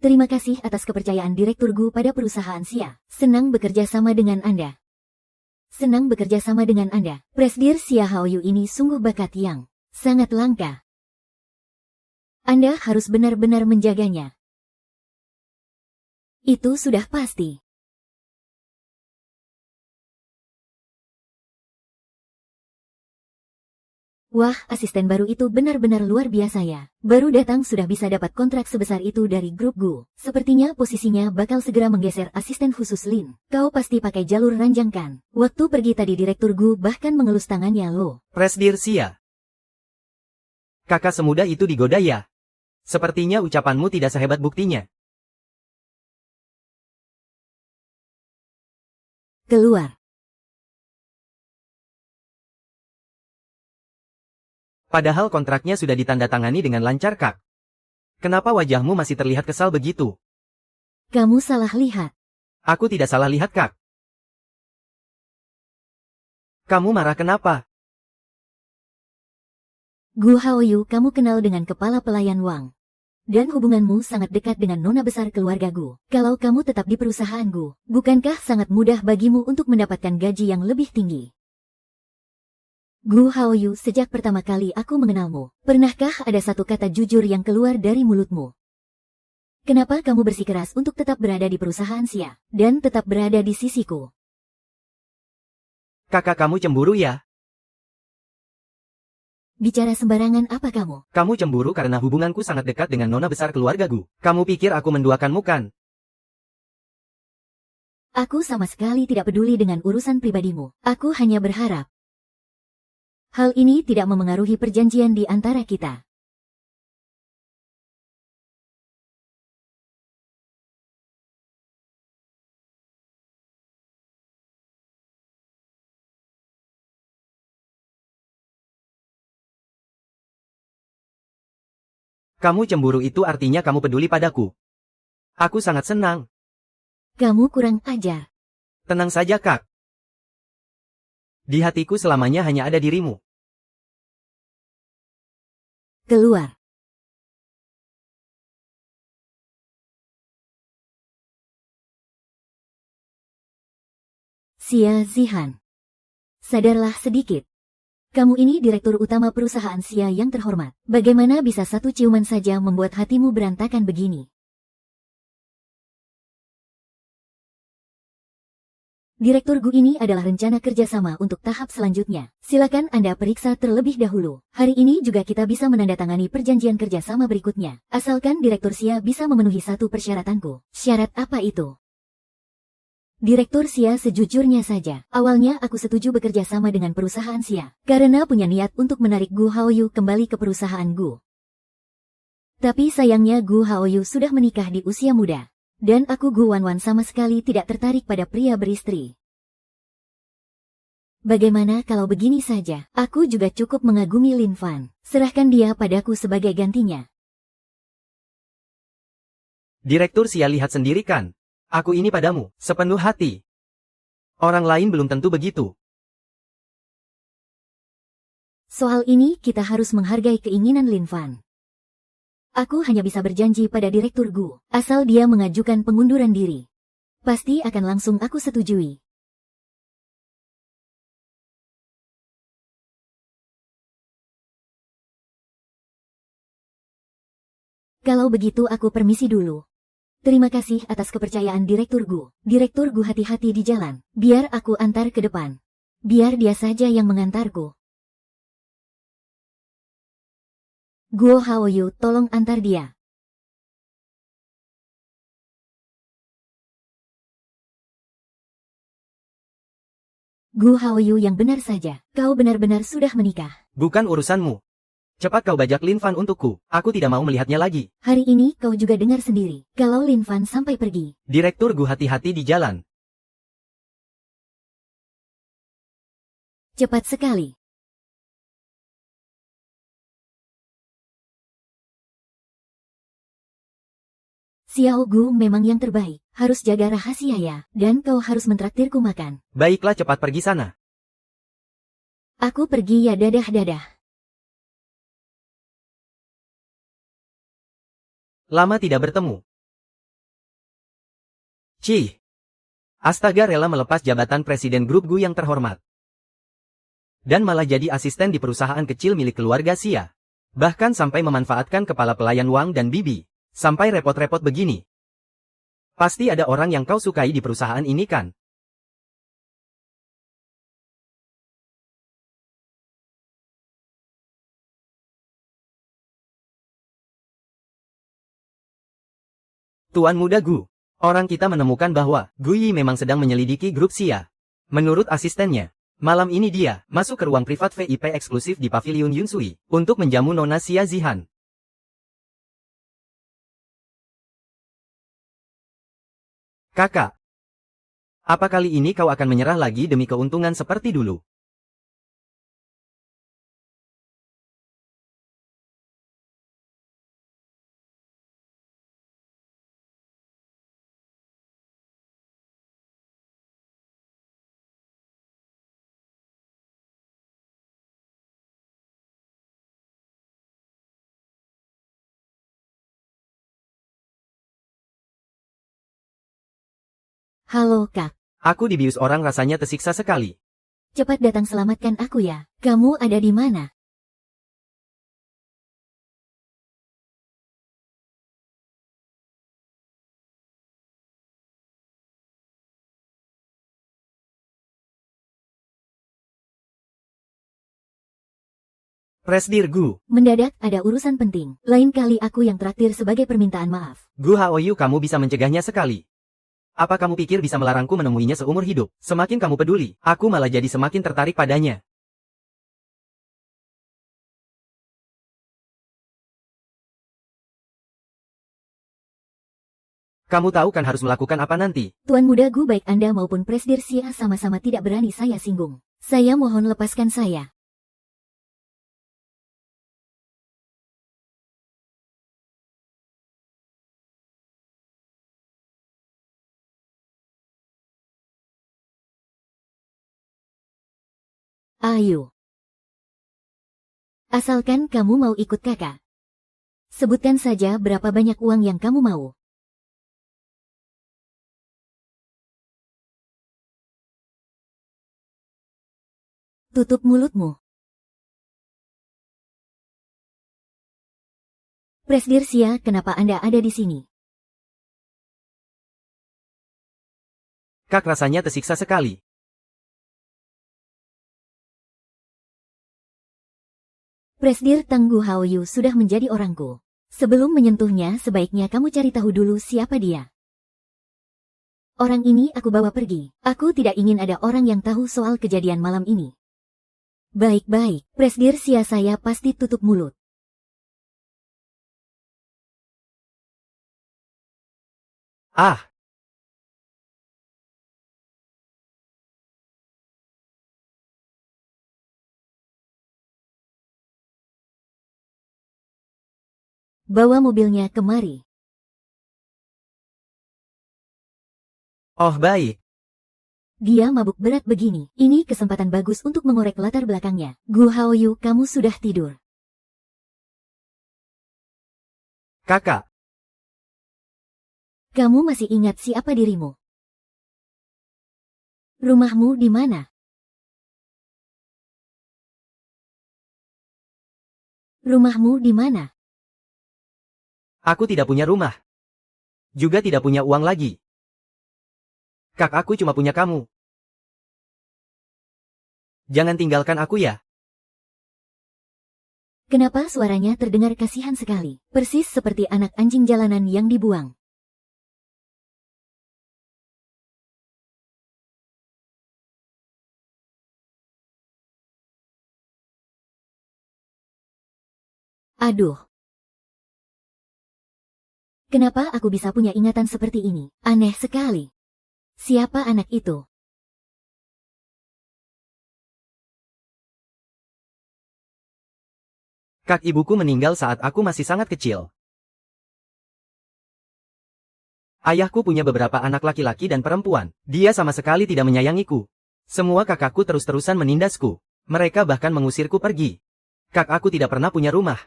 Terima kasih atas kepercayaan Direktur Gu pada perusahaan Xia. Senang bekerja sama dengan Anda. Senang bekerja sama dengan Anda. Presdir Xia Haoyu ini sungguh bakat yang sangat langka. Anda harus benar-benar menjaganya. Itu sudah pasti. Wah, asisten baru itu benar-benar luar biasa ya. Baru datang sudah bisa dapat kontrak sebesar itu dari grup Gu. Sepertinya posisinya bakal segera menggeser asisten khusus Lin. Kau pasti pakai jalur ranjang kan? Waktu pergi tadi Direktur Gu bahkan mengelus tangannya loh. Presdir Xia. Kakak semudah itu digoda ya? Sepertinya ucapanmu tidak sehebat buktinya. Keluar. Padahal kontraknya sudah ditandatangani dengan lancar Kak. Kenapa wajahmu masih terlihat kesal begitu? Kamu salah lihat. Aku tidak salah lihat Kak. Kamu marah kenapa? Gu Haoyu, kamu kenal dengan kepala pelayan Wang. Dan hubunganmu sangat dekat dengan nona besar keluarga Gu. Kalau kamu tetap di perusahaan Gu, bukankah sangat mudah bagimu untuk mendapatkan gaji yang lebih tinggi? Gu Haoyu, sejak pertama kali aku mengenalmu, pernahkah ada satu kata jujur yang keluar dari mulutmu? Kenapa kamu bersikeras untuk tetap berada di perusahaan Xia, dan tetap berada di sisiku? Kakak kamu cemburu ya? Bicara sembarangan apa kamu? Kamu cemburu karena hubunganku sangat dekat dengan nona besar keluarga Gu. Kamu pikir aku menduakanmu kan? Aku sama sekali tidak peduli dengan urusan pribadimu. Aku hanya berharap hal ini tidak memengaruhi perjanjian di antara kita. Kamu cemburu itu artinya kamu peduli padaku. Aku sangat senang. Kamu kurang ajar. Tenang saja Kak. Di hatiku selamanya hanya ada dirimu. Keluar. Xia Zihan. Sadarlah sedikit. Kamu ini direktur utama perusahaan Xia yang terhormat. Bagaimana bisa satu ciuman saja membuat hatimu berantakan begini? Direktur Gu ini adalah rencana kerjasama untuk tahap selanjutnya. Silakan Anda periksa terlebih dahulu. Hari ini juga kita bisa menandatangani perjanjian kerjasama berikutnya. Asalkan Direktur Xia bisa memenuhi satu persyaratanku. Syarat apa itu? Direktur Xia, sejujurnya saja, awalnya aku setuju bekerja sama dengan perusahaan Xia, karena punya niat untuk menarik Gu Haoyu kembali ke perusahaan Gu. Tapi sayangnya Gu Haoyu sudah menikah di usia muda. Dan aku Gu Wanwan sama sekali tidak tertarik pada pria beristri. Bagaimana kalau begini saja? Aku juga cukup mengagumi Lin Fan. Serahkan dia padaku sebagai gantinya. Direktur Xia, lihat sendiri kan? Aku ini padamu, sepenuh hati. Orang lain belum tentu begitu. Soal ini kita harus menghargai keinginan Lin Fan. Aku hanya bisa berjanji pada Direktur Gu, asal dia mengajukan pengunduran diri. Pasti akan langsung aku setujui. Kalau begitu aku permisi dulu. Terima kasih atas kepercayaan Direktur Gu. Direktur Gu, hati-hati di jalan. Biar aku antar ke depan. Biar dia saja yang mengantarku. Guo Haoyu, tolong antar dia. Gu Haoyu yang benar saja, kau benar-benar sudah menikah. Bukan urusanmu. Cepat kau bajak Lin Fan untukku, aku tidak mau melihatnya lagi. Hari ini kau juga dengar sendiri, kalau Lin Fan sampai pergi. Direktur Gu hati-hati di jalan. Cepat sekali. Xiao Gu memang yang terbaik, harus jaga rahasia ya, dan kau harus mentraktirku makan. Baiklah cepat pergi sana. Aku pergi ya dadah-dadah. Lama tidak bertemu. Cih. Astaga rela melepas jabatan presiden grup Gu yang terhormat. Dan malah jadi asisten di perusahaan kecil milik keluarga Xia. Bahkan sampai memanfaatkan kepala pelayan Wang dan Bibi. Sampai repot-repot begini. Pasti ada orang yang kau sukai di perusahaan ini kan? Tuan Muda Gu. Orang kita menemukan bahwa Gu Yi memang sedang menyelidiki grup Xia. Menurut asistennya, malam ini dia masuk ke ruang privat VIP eksklusif di Pavilion Yunsui untuk menjamu Nona Xia Zihan. Kakak, apa kali ini kau akan menyerah lagi demi keuntungan seperti dulu? Halo Kak, Aku dibius orang rasanya tersiksa sekali. cepat datang selamatkan aku ya. Kamu ada di mana? Presdir Gu, Mendadak ada urusan penting. Lain kali aku yang traktir sebagai permintaan maaf. Gu Haoyu kamu bisa mencegahnya sekali. Apa kamu pikir bisa melarangku menemuinya seumur hidup? Semakin kamu peduli, aku malah jadi semakin tertarik padanya. Kamu tahu kan harus melakukan apa nanti? Tuan Muda Gu baik Anda maupun Presdir Xia sama-sama tidak berani saya singgung. Saya mohon lepaskan saya. Ayo. Asalkan kamu mau ikut kakak. Sebutkan saja berapa banyak uang yang kamu mau. Tutup mulutmu. Presdir Xia, kenapa Anda ada di sini? Kak rasanya tersiksa sekali. Presdir Tanggu Haoyu sudah menjadi orangku. Sebelum menyentuhnya, sebaiknya kamu cari tahu dulu siapa dia. Orang ini aku bawa pergi. Aku tidak ingin ada orang yang tahu soal kejadian malam ini. Baik-baik, Presdir Xia saya pasti tutup mulut. Ah! Bawa mobilnya kemari. Oh baik. Dia mabuk berat begini. Ini kesempatan bagus untuk mengorek latar belakangnya. Gu Haoyu, kamu sudah tidur. Kakak. Kamu masih ingat siapa dirimu? Rumahmu di mana? Rumahmu di mana? Aku tidak punya rumah. Juga tidak punya uang lagi. Kak aku cuma punya kamu. Jangan tinggalkan aku ya. Kenapa suaranya terdengar kasihan sekali? Persis seperti anak anjing jalanan yang dibuang. Aduh. Kenapa aku bisa punya ingatan seperti ini? Aneh sekali. Siapa anak itu? Kak ibuku meninggal saat aku masih sangat kecil. Ayahku punya beberapa anak laki-laki dan perempuan. Dia sama sekali tidak menyayangiku. Semua kakakku terus-terusan menindasku. Mereka bahkan mengusirku pergi. Kak aku tidak pernah punya rumah.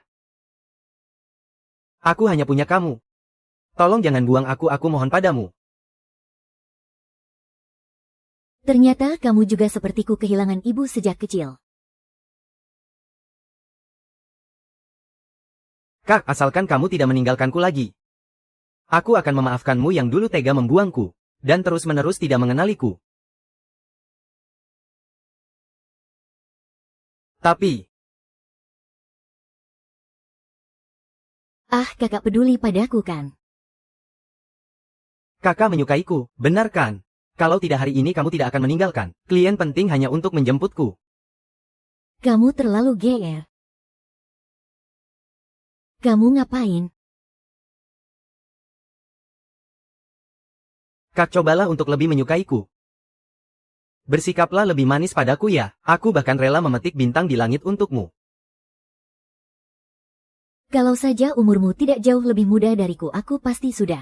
Aku hanya punya kamu. Tolong jangan buang aku mohon padamu. Ternyata kamu juga sepertiku kehilangan ibu sejak kecil. Kak, asalkan kamu tidak meninggalkanku lagi. Aku akan memaafkanmu yang dulu tega membuangku, dan terus-menerus tidak mengenaliku. Tapi, Kakak peduli padaku kan? kakak menyukaiku, benar kan? Kalau tidak hari ini kamu tidak akan meninggalkan. Klien penting hanya untuk menjemputku. Kamu terlalu GR. Kamu ngapain? Kak cobalah untuk lebih menyukaiku. Bersikaplah lebih manis padaku ya. Aku bahkan rela memetik bintang di langit untukmu. Kalau saja umurmu tidak jauh lebih muda dariku, aku pasti sudah.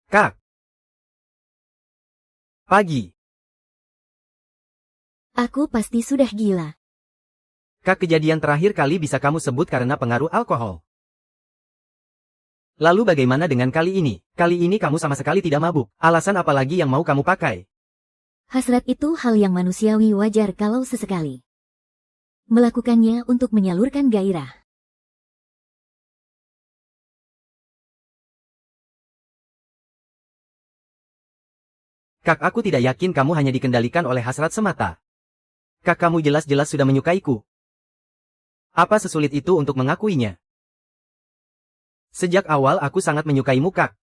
Kak. Pagi. Aku pasti sudah gila. Kak kejadian terakhir kali bisa kamu sebut karena pengaruh alkohol. Lalu bagaimana dengan kali ini? Kali ini kamu sama sekali tidak mabuk. Alasan apa lagi yang mau kamu pakai? Hasrat itu hal yang manusiawi, wajar kalau sesekali melakukannya untuk menyalurkan gairah. Kak aku tidak yakin kamu hanya dikendalikan oleh hasrat semata. Kak kamu jelas-jelas sudah menyukaiku. Apa sesulit itu untuk mengakuinya? Sejak awal aku sangat menyukaimu Kak.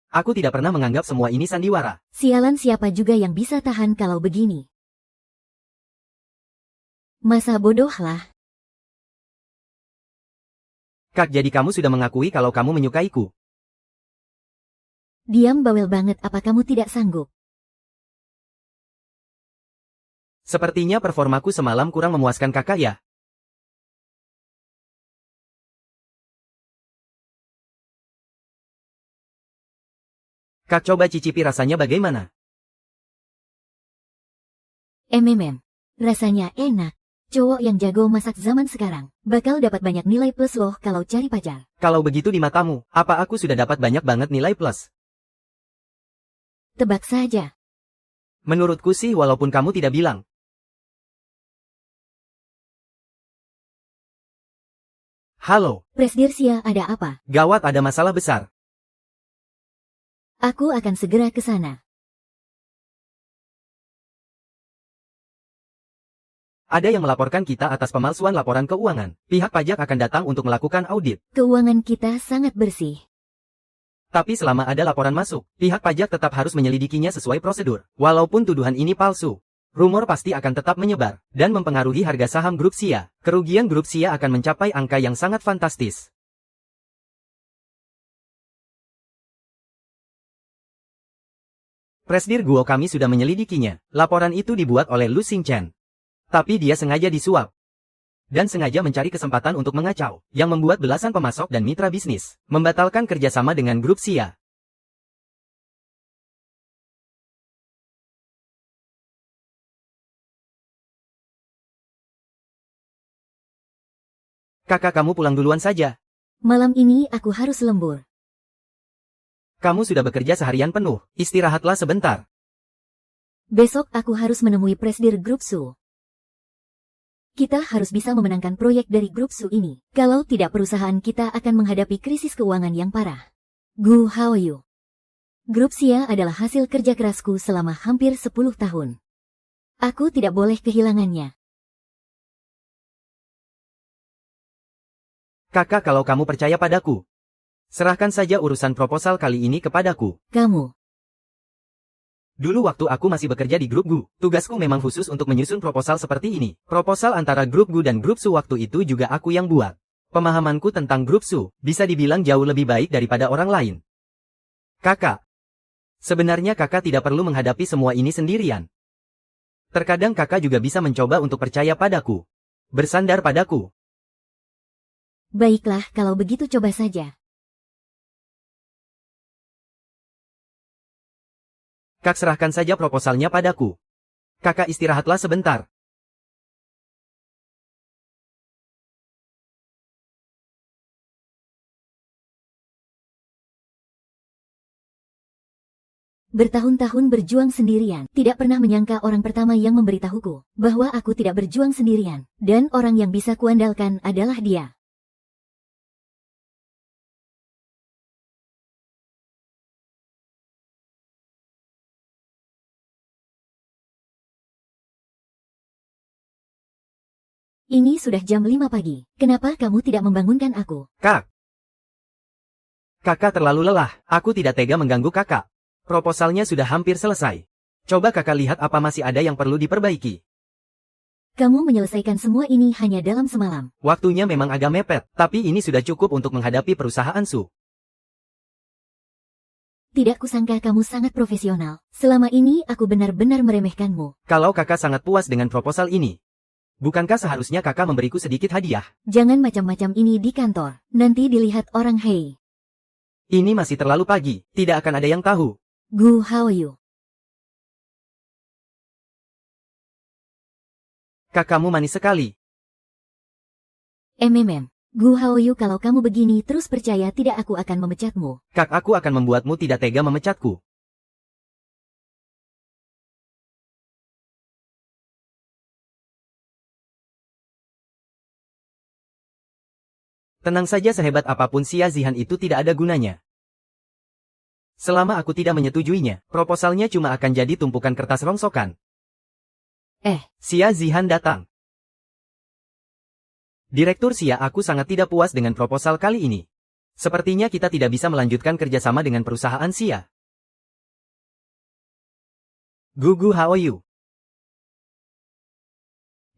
Aku tidak pernah menganggap semua ini sandiwara. Sialan, siapa juga yang bisa tahan kalau begini? Masa bodoh lah. Kak jadi kamu sudah mengakui kalau kamu menyukaiku. Diam, bawel banget, apa kamu tidak sanggup? Sepertinya performaku semalam kurang memuaskan kakak ya. Kak coba cicipi rasanya bagaimana? Rasanya enak. Cowok yang jago masak zaman sekarang bakal dapat banyak nilai plus loh kalau cari pacar. Kalau begitu di matamu, apa aku sudah dapat banyak banget nilai plus? Tebak saja. Menurutku sih walaupun kamu tidak bilang. Halo. Presdirsia, ada apa? Gawat, ada masalah besar. Aku akan segera ke sana. Ada yang melaporkan kita atas pemalsuan laporan keuangan. Pihak pajak akan datang untuk melakukan audit. Keuangan kita sangat bersih. Tapi selama ada laporan masuk, pihak pajak tetap harus menyelidikinya sesuai prosedur. Walaupun tuduhan ini palsu, rumor pasti akan tetap menyebar dan mempengaruhi harga saham grup Sia. Kerugian grup Sia akan mencapai angka yang sangat fantastis. Presdir Guo kami sudah menyelidikinya. Laporan itu dibuat oleh Lu Xingchen. Tapi dia sengaja disuap. Dan sengaja mencari kesempatan untuk mengacau, yang membuat belasan pemasok dan mitra bisnis membatalkan kerjasama dengan grup Sia. Kakak kamu pulang duluan saja. Malam ini aku harus lembur. Kamu sudah bekerja seharian penuh, istirahatlah sebentar. Besok aku harus menemui Presdir Grup Su. Kita harus bisa memenangkan proyek dari Grup Su ini. Kalau tidak, perusahaan kita akan menghadapi krisis keuangan yang parah. Gu Haoyu. Grup Sia adalah hasil kerja kerasku selama hampir 10 tahun. Aku tidak boleh kehilangannya. Kakak kalau kamu percaya padaku, serahkan saja urusan proposal kali ini kepadaku. Kamu Dulu waktu aku masih bekerja di grup Gu, tugasku memang khusus untuk menyusun proposal seperti ini. Proposal antara grup Gu dan grup Su waktu itu juga aku yang buat. Pemahamanku tentang grup Su bisa dibilang jauh lebih baik daripada orang lain. Kakak. Sebenarnya kakak tidak perlu menghadapi semua ini sendirian. Terkadang kakak juga bisa mencoba untuk percaya padaku. Bersandar padaku. Baiklah, kalau begitu coba saja. Kak, serahkan saja proposalnya padaku. Kakak istirahatlah sebentar. Bertahun-tahun berjuang sendirian, tidak pernah menyangka orang pertama yang memberitahuku bahwa aku tidak berjuang sendirian, dan orang yang bisa kuandalkan adalah dia. Ini sudah jam 5 pagi. Kenapa kamu tidak membangunkan aku? Kak. Kakak terlalu lelah. Aku tidak tega mengganggu kakak. Proposalnya sudah hampir selesai. Coba kakak lihat apa masih ada yang perlu diperbaiki. Kamu menyelesaikan semua ini hanya dalam semalam. Waktunya memang agak mepet, tapi ini sudah cukup untuk menghadapi perusahaan Su. Tidak kusangka kamu sangat profesional. Selama ini aku benar-benar meremehkanmu. Kalau kakak sangat puas dengan proposal ini, bukankah seharusnya kakak memberiku sedikit hadiah? Jangan macam-macam ini di kantor. Nanti dilihat orang. Hei. Ini masih terlalu pagi, tidak akan ada yang tahu. Gu Haoyu. Kak, kamu manis sekali. Gu Haoyu, kalau kamu begini terus percaya tidak aku akan memecatmu. Kak, aku akan membuatmu tidak tega memecatku. Tenang saja, sehebat apapun Xia Zihan itu tidak ada gunanya. Selama aku tidak menyetujuinya, proposalnya cuma akan jadi tumpukan kertas rongsokan. Xia Zihan datang. Direktur Xia, aku sangat tidak puas dengan proposal kali ini. Sepertinya kita tidak bisa melanjutkan kerjasama dengan perusahaan Xia. Gu Haoyu.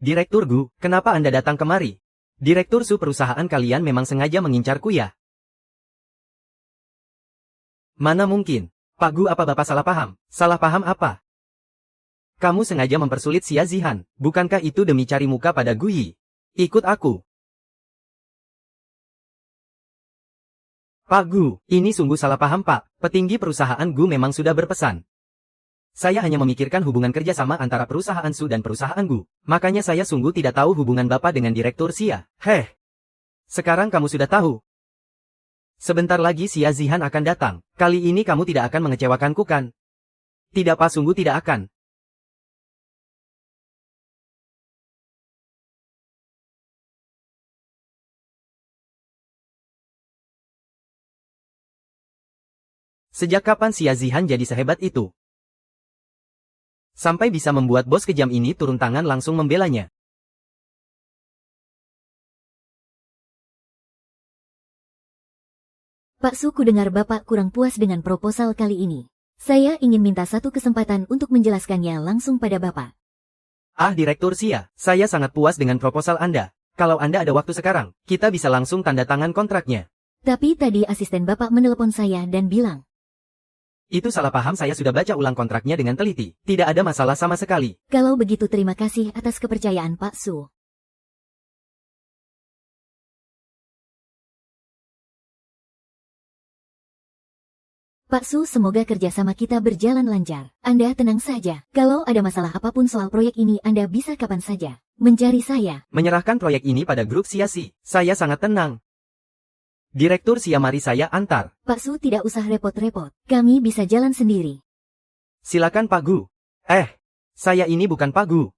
Direktur Gu, kenapa Anda datang kemari? Direktur Su, perusahaan kalian memang sengaja mengincarku ya? Mana mungkin? Pak Gu, apa Bapak salah paham? Salah paham apa? Kamu sengaja mempersulit Xia Zihan, bukankah itu demi cari muka pada Gu Yi? Ikut aku. Pak Gu, ini sungguh salah paham Pak. Petinggi perusahaan Gu memang sudah berpesan. Saya hanya memikirkan hubungan kerjasama antara perusahaan Su dan perusahaan Gu. Makanya saya sungguh tidak tahu hubungan Bapak dengan Direktur Xia. Sekarang kamu sudah tahu. Sebentar lagi Xia Zihan akan datang. Kali ini kamu tidak akan mengecewakanku kan? Tidak Pak, sungguh tidak akan. Sejak kapan Xia Zihan jadi sehebat itu? Sampai bisa membuat bos kejam ini turun tangan langsung membelanya. Pak Su, dengar Bapak kurang puas dengan proposal kali ini. Saya ingin minta satu kesempatan untuk menjelaskannya langsung pada Bapak. Direktur Xia, saya sangat puas dengan proposal Anda. Kalau Anda ada waktu sekarang, kita bisa langsung tanda tangan kontraknya. Tapi tadi asisten Bapak menelepon saya dan bilang, itu salah paham, saya sudah baca ulang kontraknya dengan teliti. Tidak ada masalah sama sekali. kalau begitu terima kasih atas kepercayaan Pak Su. Pak Su, semoga kerjasama kita berjalan lancar. Anda tenang saja. Kalau ada masalah apapun soal proyek ini, Anda bisa kapan saja mencari saya. Menyerahkan proyek ini pada grup Xia Si, saya sangat tenang. Direktur Xia, mari saya antar. Pak Su, tidak usah repot-repot. Kami bisa jalan sendiri. Silakan Pak Gu. Saya ini bukan Pak Gu.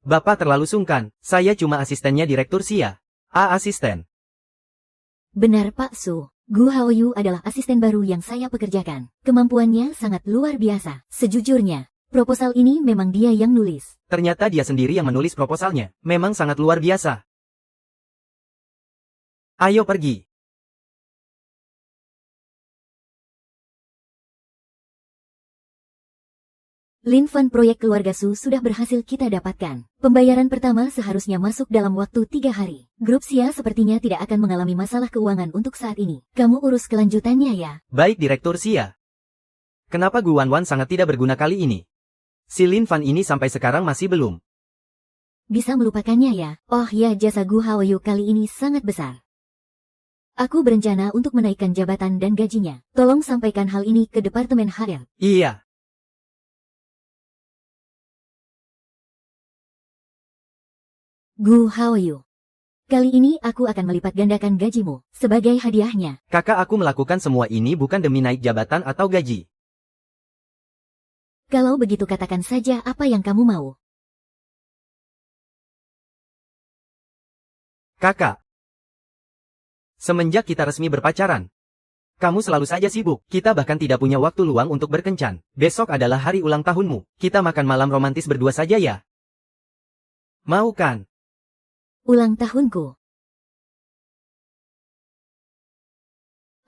Bapak terlalu sungkan, saya cuma asistennya Direktur Xia. Asisten. Benar Pak Su. Gu Haoyu adalah asisten baru yang saya pekerjakan. Kemampuannya sangat luar biasa. Sejujurnya, proposal ini memang dia yang nulis. Ternyata dia sendiri yang menulis proposalnya. Memang sangat luar biasa. Ayo pergi. Lin Fan, proyek keluarga Su sudah berhasil kita dapatkan. Pembayaran pertama seharusnya masuk dalam waktu 3 hari. Grup Xia sepertinya tidak akan mengalami masalah keuangan untuk saat ini. Kamu urus kelanjutannya ya. Baik Direktur Xia. Kenapa Gu Wanwan sangat tidak berguna kali ini? Si Lin Fan ini sampai sekarang masih belum bisa melupakannya ya. Oh ya, jasa Gu Haoyu kali ini sangat besar. Aku berencana untuk menaikkan jabatan dan gajinya. Tolong sampaikan hal ini ke Departemen HR. Iya. Gu Haoyu. Kali ini aku akan melipat gandakan gajimu. Sebagai hadiahnya. Kakak, aku melakukan semua ini bukan demi naik jabatan atau gaji. Kalau begitu katakan saja apa yang kamu mau. Kakak. Semenjak kita resmi berpacaran, kamu selalu saja sibuk. Kita bahkan tidak punya waktu luang untuk berkencan. Besok adalah hari ulang tahunmu. Kita makan malam romantis berdua saja ya. Mau kan? Ulang tahunku.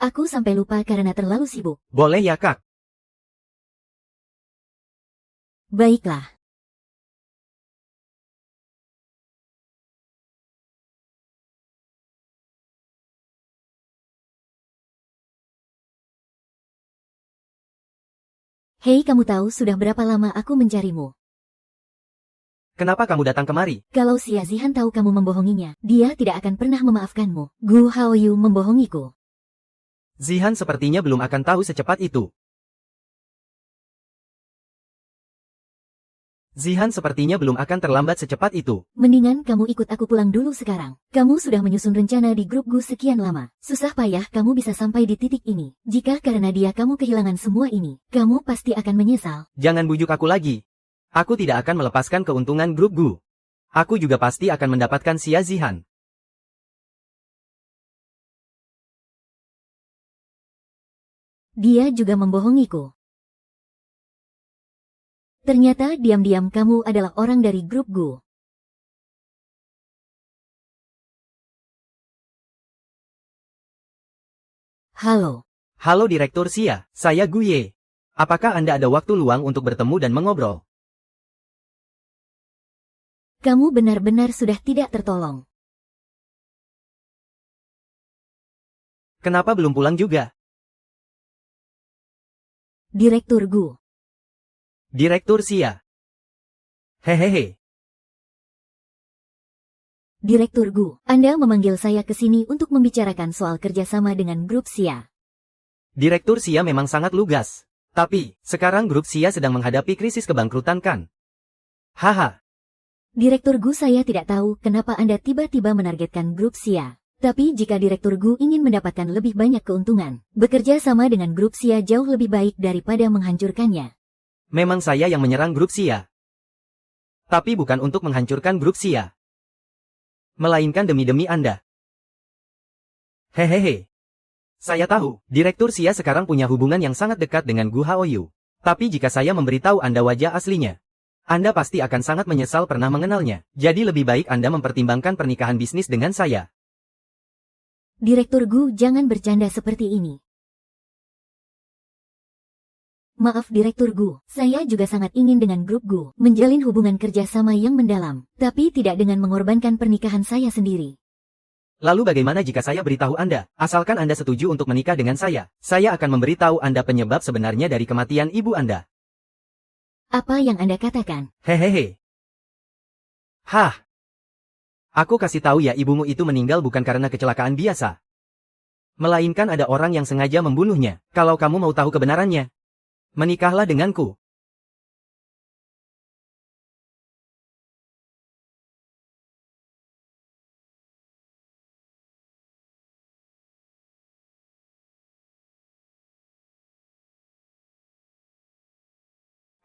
Aku sampai lupa karena terlalu sibuk. Boleh ya, Kak? Baiklah. Hei, kamu tahu sudah berapa lama aku mencarimu? Kenapa kamu datang kemari? Kalau Xia Zihan tahu kamu membohonginya, dia tidak akan pernah memaafkanmu. Gu Haoyu membohongiku. Zihan sepertinya belum akan tahu secepat itu. Zihan sepertinya belum akan terlambat secepat itu. Mendingan kamu ikut aku pulang dulu sekarang. Kamu sudah menyusun rencana di grup Gu sekian lama. Susah payah kamu bisa sampai di titik ini. Jika karena dia kamu kehilangan semua ini, kamu pasti akan menyesal. Jangan bujuk aku lagi. Aku tidak akan melepaskan keuntungan grup Gu. Aku juga pasti akan mendapatkan Xia Zihan. Dia juga membohongiku. Ternyata diam-diam kamu adalah orang dari grup Gu. Halo. Halo Direktur Xia, saya Gu Ye. Apakah Anda ada waktu luang untuk bertemu dan mengobrol? Kamu benar-benar sudah tidak tertolong. Kenapa belum pulang juga? Direktur Gu. Direktur Xia. Hehehe. Direktur Gu, Anda memanggil saya ke sini untuk membicarakan soal kerjasama dengan grup Xia. Direktur Xia memang sangat lugas. Tapi, sekarang grup Xia sedang menghadapi krisis kebangkrutan kan? Haha. Direktur Gu, saya tidak tahu kenapa Anda tiba-tiba menargetkan grup Xia. Tapi jika Direktur Gu ingin mendapatkan lebih banyak keuntungan, bekerja sama dengan grup Xia jauh lebih baik daripada menghancurkannya. Memang saya yang menyerang grup Xia. Tapi bukan untuk menghancurkan grup Xia. Melainkan demi Anda. Hehehe. Saya tahu, Direktur Xia sekarang punya hubungan yang sangat dekat dengan Gu Haoyu. Tapi jika saya memberitahu Anda wajah aslinya, Anda pasti akan sangat menyesal pernah mengenalnya. Jadi lebih baik Anda mempertimbangkan pernikahan bisnis dengan saya. Direktur Gu, jangan bercanda seperti ini. Maaf Direktur Gu, saya juga sangat ingin dengan grup Gu menjalin hubungan kerjasama yang mendalam, tapi tidak dengan mengorbankan pernikahan saya sendiri. Lalu bagaimana jika saya beritahu Anda, asalkan Anda setuju untuk menikah dengan saya akan memberitahu Anda penyebab sebenarnya dari kematian ibu Anda. Apa yang Anda katakan? Hehehe. Hah. Aku kasih tahu ya, ibumu itu meninggal bukan karena kecelakaan biasa. Melainkan ada orang yang sengaja membunuhnya. Kalau kamu mau tahu kebenarannya, menikahlah denganku.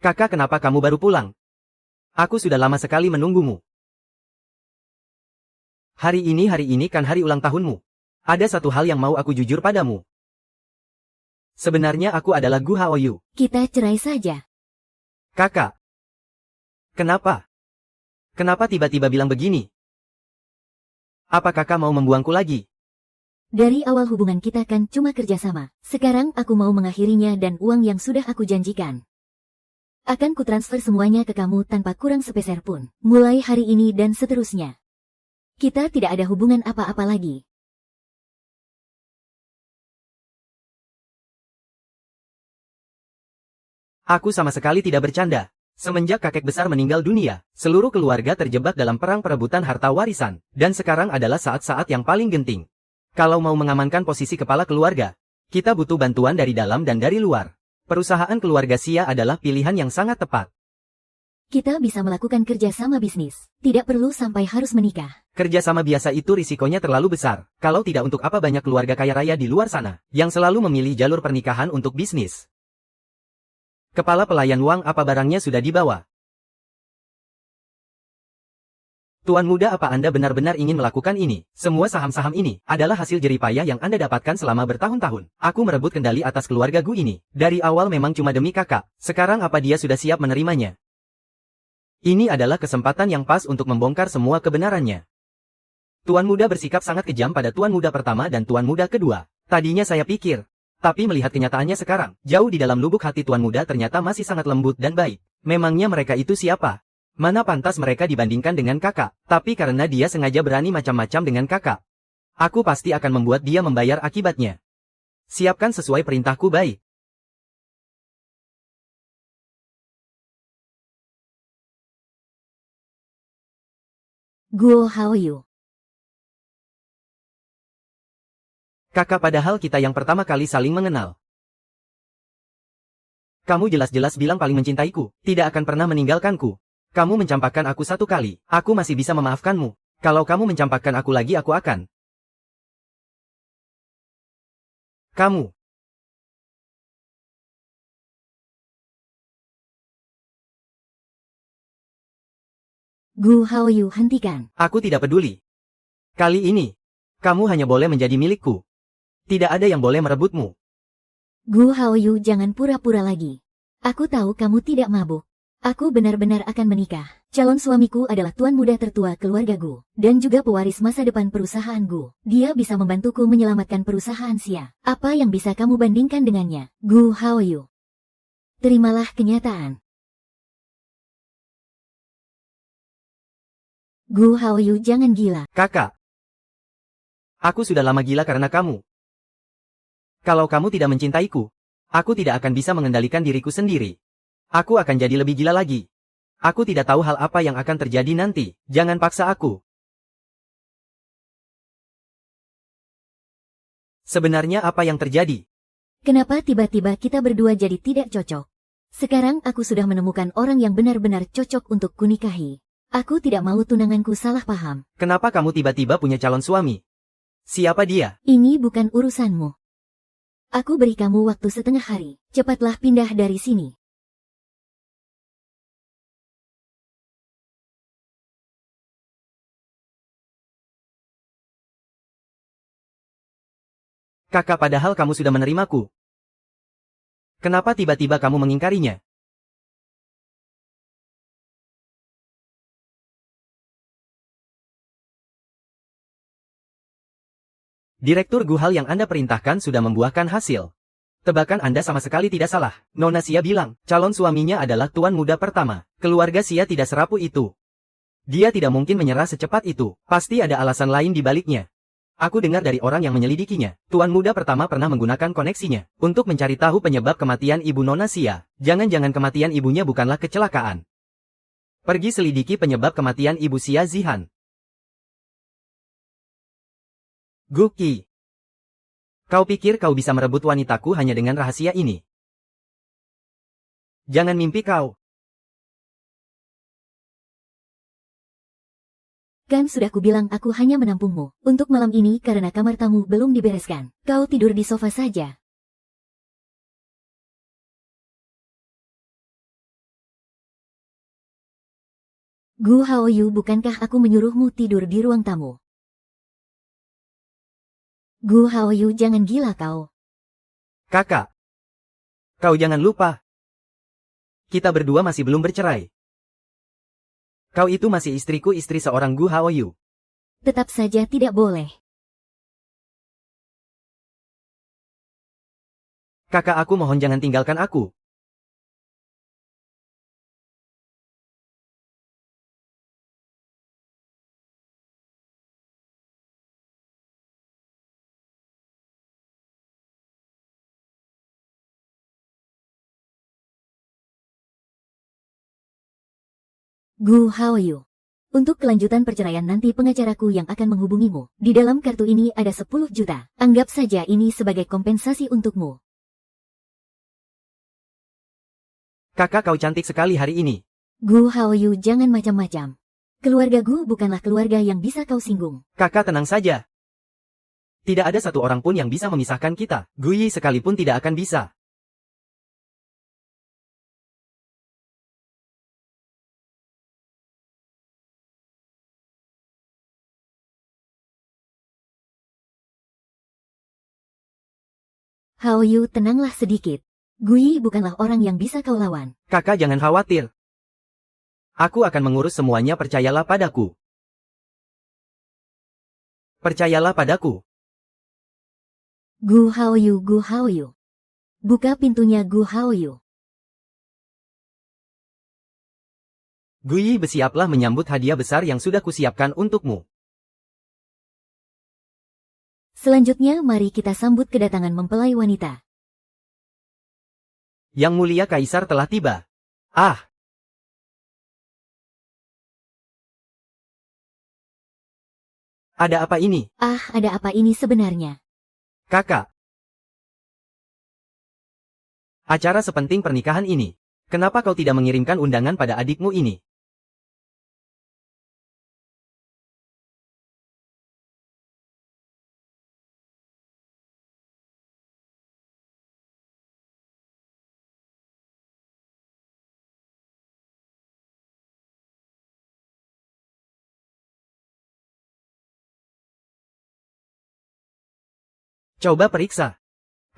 Kakak, kenapa kamu baru pulang? Aku sudah lama sekali menunggumu. Hari ini kan hari ulang tahunmu. Ada satu hal yang mau aku jujur padamu. Sebenarnya aku adalah Gu Haoyu. Kita cerai saja. Kakak. Kenapa? Kenapa tiba-tiba bilang begini? Apa kakak mau membuangku lagi? Dari awal hubungan kita kan cuma kerjasama. Sekarang aku mau mengakhirinya dan uang yang sudah aku janjikan. Akan kutransfer semuanya ke kamu tanpa kurang sepeser pun. Mulai hari ini dan seterusnya. Kita tidak ada hubungan apa-apa lagi. Aku sama sekali tidak bercanda. Semenjak kakek besar meninggal dunia, seluruh keluarga terjebak dalam perang perebutan harta warisan, dan sekarang adalah saat-saat yang paling genting. Kalau mau mengamankan posisi kepala keluarga, kita butuh bantuan dari dalam dan dari luar. Perusahaan keluarga Xia adalah pilihan yang sangat tepat. Kita bisa melakukan kerja sama bisnis. Tidak perlu sampai harus menikah. Kerja sama biasa itu risikonya terlalu besar. Kalau tidak, untuk apa banyak keluarga kaya raya di luar sana, yang selalu memilih jalur pernikahan untuk bisnis. Kepala pelayan Wang, apa barangnya sudah dibawa? Tuan muda, apa Anda benar-benar ingin melakukan ini? Semua saham-saham ini adalah hasil jeripayah yang Anda dapatkan selama bertahun-tahun. Aku merebut kendali atas keluarga Gu ini. Dari awal memang cuma demi kakak. Sekarang apa dia sudah siap menerimanya? Ini adalah kesempatan yang pas untuk membongkar semua kebenarannya. Tuan muda bersikap sangat kejam pada tuan muda pertama dan tuan muda kedua. Tadinya saya pikir, tapi melihat kenyataannya sekarang, jauh di dalam lubuk hati tuan muda ternyata masih sangat lembut dan baik. Memangnya mereka itu siapa? Mana pantas mereka dibandingkan dengan kakak, tapi karena dia sengaja berani macam-macam dengan kakak. Aku pasti akan membuat dia membayar akibatnya. Siapkan sesuai perintahku, baik. Guo Haoyu. Kakak, padahal kita yang pertama kali saling mengenal. Kamu jelas-jelas bilang paling mencintaiku, tidak akan pernah meninggalkanku. Kamu mencampakkan aku satu kali, aku masih bisa memaafkanmu. Kalau kamu mencampakkan aku lagi, aku akan. Kamu. Gu Haoyu, hentikan. Aku tidak peduli. Kali ini, kamu hanya boleh menjadi milikku. Tidak ada yang boleh merebutmu. Gu Haoyu, jangan pura-pura lagi. Aku tahu kamu tidak mabuk. Aku benar-benar akan menikah. Calon suamiku adalah tuan muda tertua keluarga Gu, dan juga pewaris masa depan perusahaan Gu. Dia bisa membantuku menyelamatkan perusahaan Xia. Apa yang bisa kamu bandingkan dengannya, Gu Haoyu? Terimalah kenyataan. Gu Haoyu, jangan gila. Kakak. Aku sudah lama gila karena kamu. Kalau kamu tidak mencintaiku, aku tidak akan bisa mengendalikan diriku sendiri. Aku akan jadi lebih gila lagi. Aku tidak tahu hal apa yang akan terjadi nanti. Jangan paksa aku. Sebenarnya apa yang terjadi? Kenapa tiba-tiba kita berdua jadi tidak cocok? Sekarang aku sudah menemukan orang yang benar-benar cocok untuk kunikahi. Aku tidak mau tunanganku salah paham. Kenapa kamu tiba-tiba punya calon suami? Siapa dia? Ini bukan urusanmu. Aku beri kamu waktu setengah hari. Cepatlah pindah dari sini. Kakak, padahal kamu sudah menerimaku. Kenapa tiba-tiba kamu mengingkarinya? Direktur Gu, hal yang Anda perintahkan sudah membuahkan hasil. Tebakan Anda sama sekali tidak salah. Nona Xia bilang, calon suaminya adalah tuan muda pertama. Keluarga Xia tidak serapuh itu. Dia tidak mungkin menyerah secepat itu. Pasti ada alasan lain di baliknya. Aku dengar dari orang yang menyelidikinya. Tuan muda pertama pernah menggunakan koneksinya untuk mencari tahu penyebab kematian ibu Nona Xia. Jangan-jangan kematian ibunya bukanlah kecelakaan. Pergi selidiki penyebab kematian ibu Xia Zihan. Guki. Kau pikir kau bisa merebut wanitaku hanya dengan rahasia ini? Jangan mimpi kau. Kan sudah kubilang aku hanya menampungmu untuk malam ini karena kamar tamu belum dibereskan. Kau tidur di sofa saja. Gu Haoyu, bukankah aku menyuruhmu tidur di ruang tamu? Gu Haoyu, jangan gila kau. Kakak. Kau jangan lupa. Kita berdua masih belum bercerai. Kau itu masih istriku, istri seorang Gu Haoyu. Tetap saja tidak boleh. Kakak, aku mohon jangan tinggalkan aku. Gu Haoyu. Untuk kelanjutan perceraian nanti pengacaraku yang akan menghubungimu. Di dalam kartu ini ada 10 juta. Anggap saja ini sebagai kompensasi untukmu. Kakak, kau cantik sekali hari ini. Gu Haoyu, jangan macam-macam. Keluarga Gu bukanlah keluarga yang bisa kau singgung. Kakak, tenang saja. Tidak ada satu orang pun yang bisa memisahkan kita. Gu Yi sekalipun tidak akan bisa. Haoyu, tenanglah sedikit. Gu Yi bukanlah orang yang bisa kau lawan. Kakak, jangan khawatir. Aku akan mengurus semuanya, percayalah padaku. Percayalah padaku. Gu Haoyu, Gu Haoyu. Buka pintunya, Gu Haoyu. Gu Yi, bersiaplah menyambut hadiah besar yang sudah kusiapkan untukmu. Selanjutnya mari kita sambut kedatangan mempelai wanita. Yang mulia Kaisar telah tiba. Ah! Ada apa ini? Ah, ada apa ini sebenarnya? Kakak. Acara sepenting pernikahan ini. Kenapa kau tidak mengirimkan undangan pada adikmu ini? Coba periksa.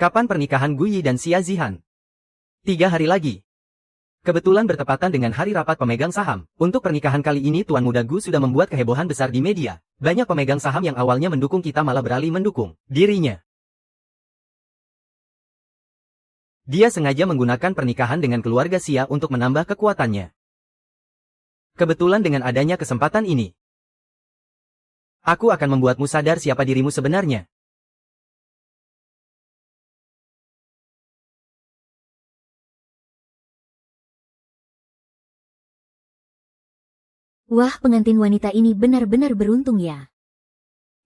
Kapan pernikahan Gu Yi dan Xia Zihan? 3 hari lagi. Kebetulan bertepatan dengan hari rapat pemegang saham. Untuk pernikahan kali ini Tuan Muda Gu sudah membuat kehebohan besar di media. Banyak pemegang saham yang awalnya mendukung kita malah beralih mendukung dirinya. Dia sengaja menggunakan pernikahan dengan keluarga Xia untuk menambah kekuatannya. Kebetulan dengan adanya kesempatan ini, aku akan membuatmu sadar siapa dirimu sebenarnya. Wah, pengantin wanita ini benar-benar beruntung ya.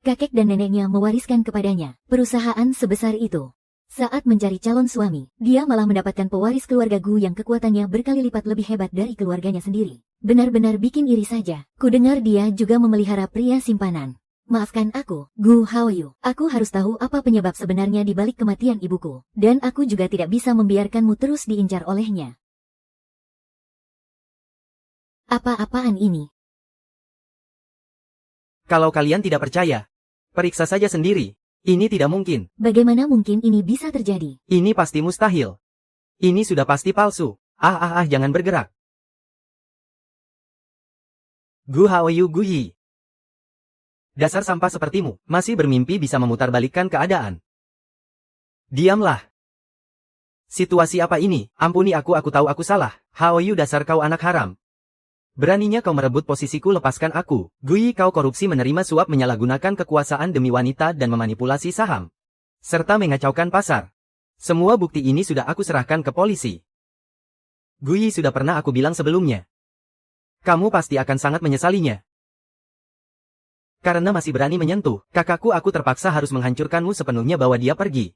Kakek dan neneknya mewariskan kepadanya perusahaan sebesar itu. Saat mencari calon suami, dia malah mendapatkan pewaris keluarga Gu yang kekuatannya berkali lipat lebih hebat dari keluarganya sendiri. Benar-benar bikin iri saja. Kudengar dia juga memelihara pria simpanan. Maafkan aku, Gu Haoyu. Aku harus tahu apa penyebab sebenarnya di balik kematian ibuku. Dan aku juga tidak bisa membiarkanmu terus diincar olehnya. Apa-apaan ini? Kalau kalian tidak percaya, periksa saja sendiri. Ini tidak mungkin. Bagaimana mungkin ini bisa terjadi? Ini pasti mustahil. Ini sudah pasti palsu. Jangan bergerak. Gu Haoyu, Gu Yi. Dasar sampah sepertimu, masih bermimpi bisa memutarbalikkan keadaan. Diamlah. Situasi apa ini? Ampuni aku tahu aku salah. Haoyu, dasar kau anak haram. Beraninya kau merebut posisiku, lepaskan aku. Gu Yi, kau korupsi, menerima suap, menyalahgunakan kekuasaan demi wanita dan memanipulasi saham. Serta mengacaukan pasar. Semua bukti ini sudah aku serahkan ke polisi. Gu Yi, sudah pernah aku bilang sebelumnya. Kamu pasti akan sangat menyesalinya. Karena masih berani menyentuh kakakku, aku terpaksa harus menghancurkanmu sepenuhnya, bawa dia pergi.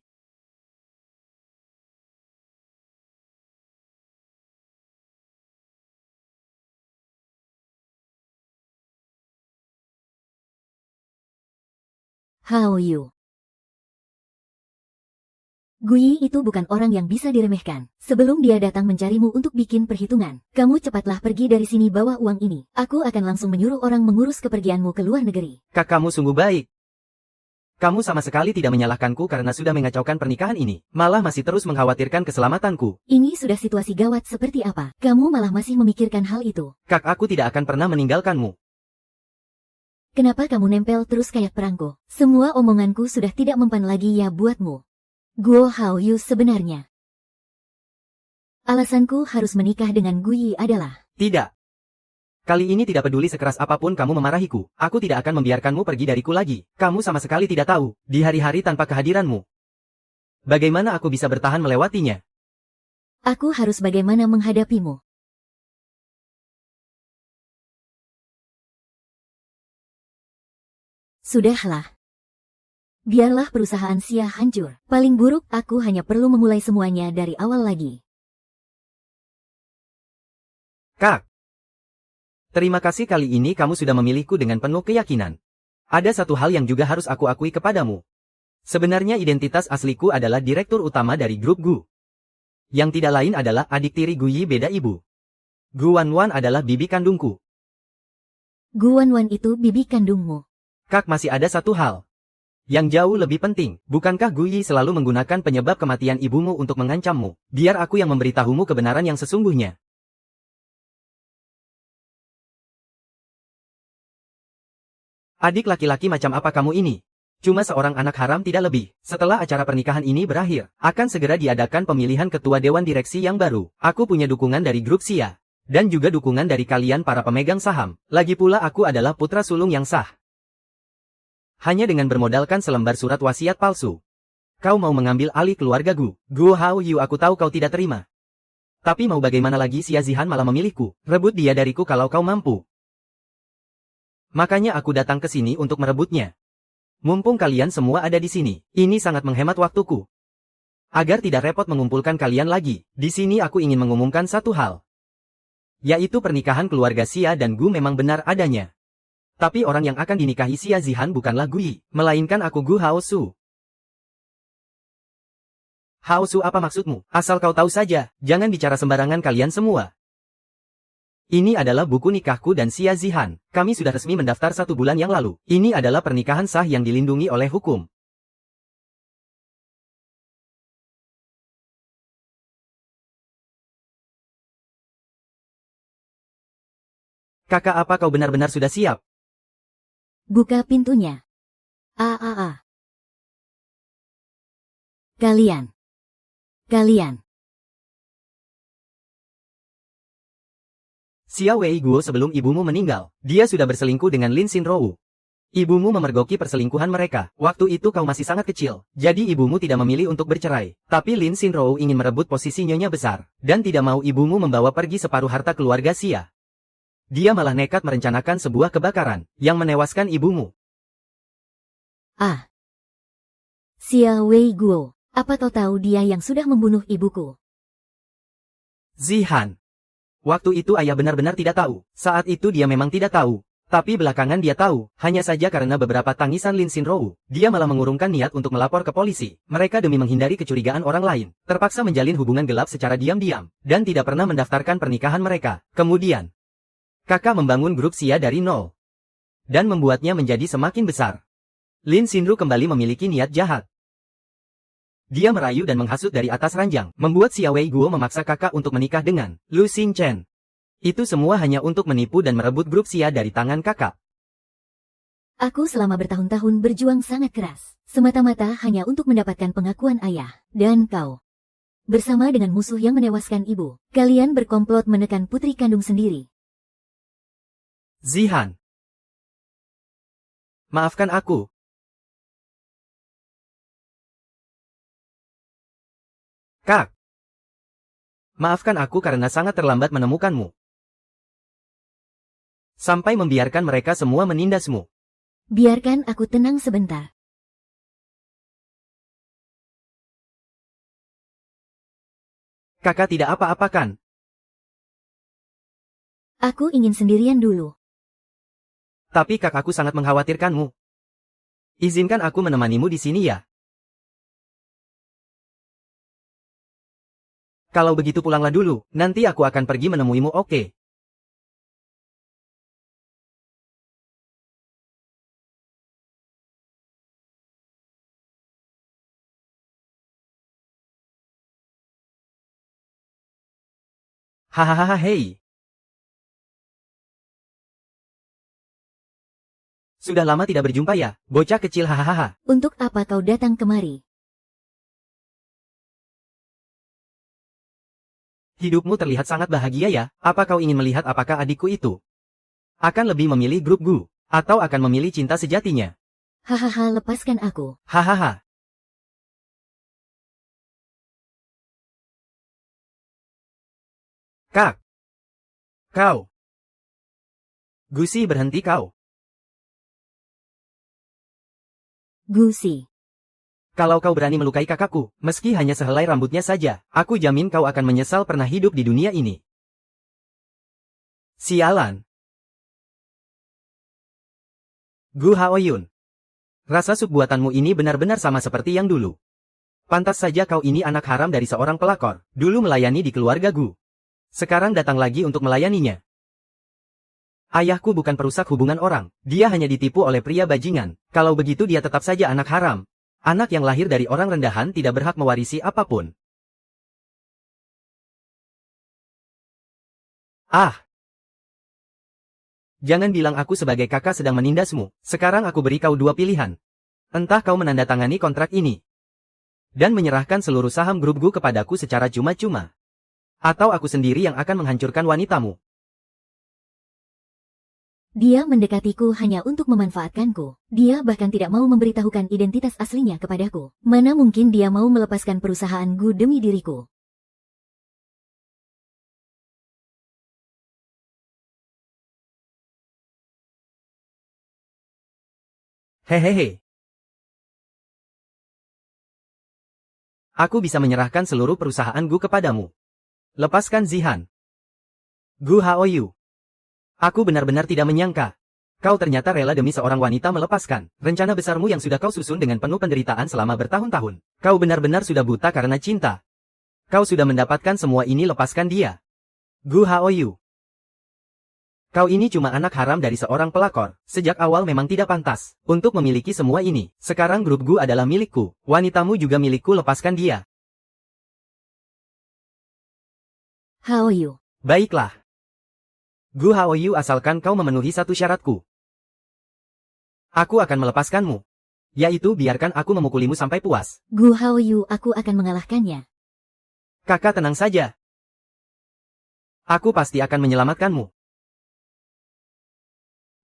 Haoyu. Gu Yi itu bukan orang yang bisa diremehkan. Sebelum dia datang mencarimu untuk bikin perhitungan, kamu cepatlah pergi dari sini, bawa uang ini. Aku akan langsung menyuruh orang mengurus kepergianmu ke luar negeri. Kakakmu sungguh baik. Kamu sama sekali tidak menyalahkanku karena sudah mengacaukan pernikahan ini. Malah masih terus mengkhawatirkan keselamatanku. Ini sudah situasi gawat seperti apa? Kamu malah masih memikirkan hal itu. Aku tidak akan pernah meninggalkanmu. Kenapa kamu nempel terus kayak perangko? Semua omonganku sudah tidak mempan lagi ya buatmu. Guo Haoyu, sebenarnya alasanku harus menikah dengan Gu Yi adalah... Tidak. Kali ini tidak peduli sekeras apapun kamu memarahiku, aku tidak akan membiarkanmu pergi dariku lagi. Kamu sama sekali tidak tahu, di hari-hari tanpa kehadiranmu, bagaimana aku bisa bertahan melewatinya. Aku harus bagaimana menghadapimu? Sudahlah. Biarlah perusahaan Xia hancur. Paling buruk aku hanya perlu memulai semuanya dari awal lagi. Kak. Terima kasih kali ini kamu sudah memilihku dengan penuh keyakinan. Ada satu hal yang juga harus aku akui kepadamu. Sebenarnya identitas asliku adalah direktur utama dari grup Gu. Yang tidak lain adalah adik tiri Gu Yi beda ibu. Gu Wanwan adalah bibi kandungku. Gu Wanwan itu bibi kandungmu. Kak, masih ada satu hal. Yang jauh lebih penting, bukankah Gu Yi selalu menggunakan penyebab kematian ibumu untuk mengancammu? Biar aku yang memberitahumu kebenaran yang sesungguhnya. Adik laki-laki macam apa kamu ini? Cuma seorang anak haram tidak lebih. Setelah acara pernikahan ini berakhir, akan segera diadakan pemilihan ketua dewan direksi yang baru. Aku punya dukungan dari grup Xia. Dan juga dukungan dari kalian para pemegang saham. Lagi pula aku adalah putra sulung yang sah. Hanya dengan bermodalkan selembar surat wasiat palsu. Kau mau mengambil alih keluarga Gu. Gu Hao Yu, aku tahu kau tidak terima. Tapi mau bagaimana lagi, Xia Zihan malah memilihku. Rebut dia dariku kalau kau mampu. Makanya aku datang ke sini untuk merebutnya. Mumpung kalian semua ada di sini, ini sangat menghemat waktuku. Agar tidak repot mengumpulkan kalian lagi, di sini aku ingin mengumumkan satu hal. Yaitu pernikahan keluarga Xia dan Gu memang benar adanya. Tapi orang yang akan dinikahi Xia Zihan bukanlah Gu Yi, melainkan aku, Gu Hao Su. Hao Su, apa maksudmu? Asal kau tahu saja, jangan bicara sembarangan kalian semua. Ini adalah buku nikahku dan Xia Zihan. Kami sudah resmi mendaftar 1 bulan yang lalu. Ini adalah pernikahan sah yang dilindungi oleh hukum. Kakak, apa kau benar-benar sudah siap? Buka pintunya. Kalian. Xia Wei Guo, sebelum ibumu meninggal, dia sudah berselingkuh dengan Lin Xinrou. Ibumu memergoki perselingkuhan mereka. Waktu itu kau masih sangat kecil, jadi ibumu tidak memilih untuk bercerai. Tapi Lin Xinrou ingin merebut posisi nyonya besar, dan tidak mau ibumu membawa pergi separuh harta keluarga Xia. Dia malah nekat merencanakan sebuah kebakaran, yang menewaskan ibumu. Xia Wei Guo, apa kau tahu dia yang sudah membunuh ibuku? Zihan. Waktu itu ayah benar-benar tidak tahu. Saat itu dia memang tidak tahu. Tapi belakangan dia tahu, hanya saja karena beberapa tangisan Lin Xinrou, dia malah mengurungkan niat untuk melapor ke polisi. Mereka demi menghindari kecurigaan orang lain, terpaksa menjalin hubungan gelap secara diam-diam, dan tidak pernah mendaftarkan pernikahan mereka. Kemudian, kakak membangun grup Xia dari nol, dan membuatnya menjadi semakin besar. Lin Xinru kembali memiliki niat jahat. Dia merayu dan menghasut dari atas ranjang, membuat Xia Wei Guo memaksa kakak untuk menikah dengan Lu Xingchen. Itu semua hanya untuk menipu dan merebut grup Xia dari tangan kakak. Aku selama bertahun-tahun berjuang sangat keras, semata-mata hanya untuk mendapatkan pengakuan ayah. Dan kau, bersama dengan musuh yang menewaskan ibu, kalian berkomplot menekan putri kandung sendiri. Zihan. Maafkan aku. Kak. Maafkan aku karena sangat terlambat menemukanmu. Sampai membiarkan mereka semua menindasmu. Biarkan aku tenang sebentar. Kakak tidak apa-apa kan? Aku ingin sendirian dulu. Tapi kakakku sangat mengkhawatirkanmu. Izinkan aku menemanimu di sini ya. Kalau begitu pulanglah dulu, nanti aku akan pergi menemuimu, oke? Hahaha, hei. Sudah lama tidak berjumpa ya, bocah kecil, hahaha. Untuk apa kau datang kemari? Hidupmu terlihat sangat bahagia ya, apa kau ingin melihat apakah adikku itu akan lebih memilih grup Gu, atau akan memilih cinta sejatinya? Hahaha, lepaskan aku. Hahaha. Kak. Kau. Gusi, berhenti kau. Gusi. Kalau kau berani melukai kakakku, meski hanya sehelai rambutnya saja, aku jamin kau akan menyesal pernah hidup di dunia ini. Sialan. Gu Haoyun. Rasa sup buatanmu ini benar-benar sama seperti yang dulu. Pantas saja kau ini anak haram dari seorang pelakor, dulu melayani di keluarga Gu. Sekarang datang lagi untuk melayaninya. Ayahku bukan perusak hubungan orang, dia hanya ditipu oleh pria bajingan. Kalau begitu dia tetap saja anak haram. Anak yang lahir dari orang rendahan tidak berhak mewarisi apapun. Ah! Jangan bilang aku sebagai kakak sedang menindasmu. Sekarang aku beri kau dua pilihan. Entah kau menandatangani kontrak ini dan menyerahkan seluruh saham grup Gu kepadaku secara cuma-cuma. Atau aku sendiri yang akan menghancurkan wanitamu. Dia mendekatiku hanya untuk memanfaatkanku. Dia bahkan tidak mau memberitahukan identitas aslinya kepadaku. Mana mungkin dia mau melepaskan perusahaan Gu demi diriku. Hehehe. Aku bisa menyerahkan seluruh perusahaan Gu kepadamu. Lepaskan Zihan. Gu Haoyu. Aku benar-benar tidak menyangka. Kau ternyata rela demi seorang wanita melepaskan rencana besarmu yang sudah kau susun dengan penuh penderitaan selama bertahun-tahun. Kau benar-benar sudah buta karena cinta. Kau sudah mendapatkan semua ini, lepaskan dia. Gu Haoyu. Kau ini cuma anak haram dari seorang pelakor. Sejak awal memang tidak pantas untuk memiliki semua ini. Sekarang grup Gu adalah milikku. Wanitamu juga milikku, lepaskan dia. Haoyu. Baiklah. Gu Haoyu, asalkan kau memenuhi satu syaratku. Aku akan melepaskanmu. Yaitu biarkan aku memukulimu sampai puas. Gu Haoyu, aku akan mengalahkannya. Kakak tenang saja. Aku pasti akan menyelamatkanmu.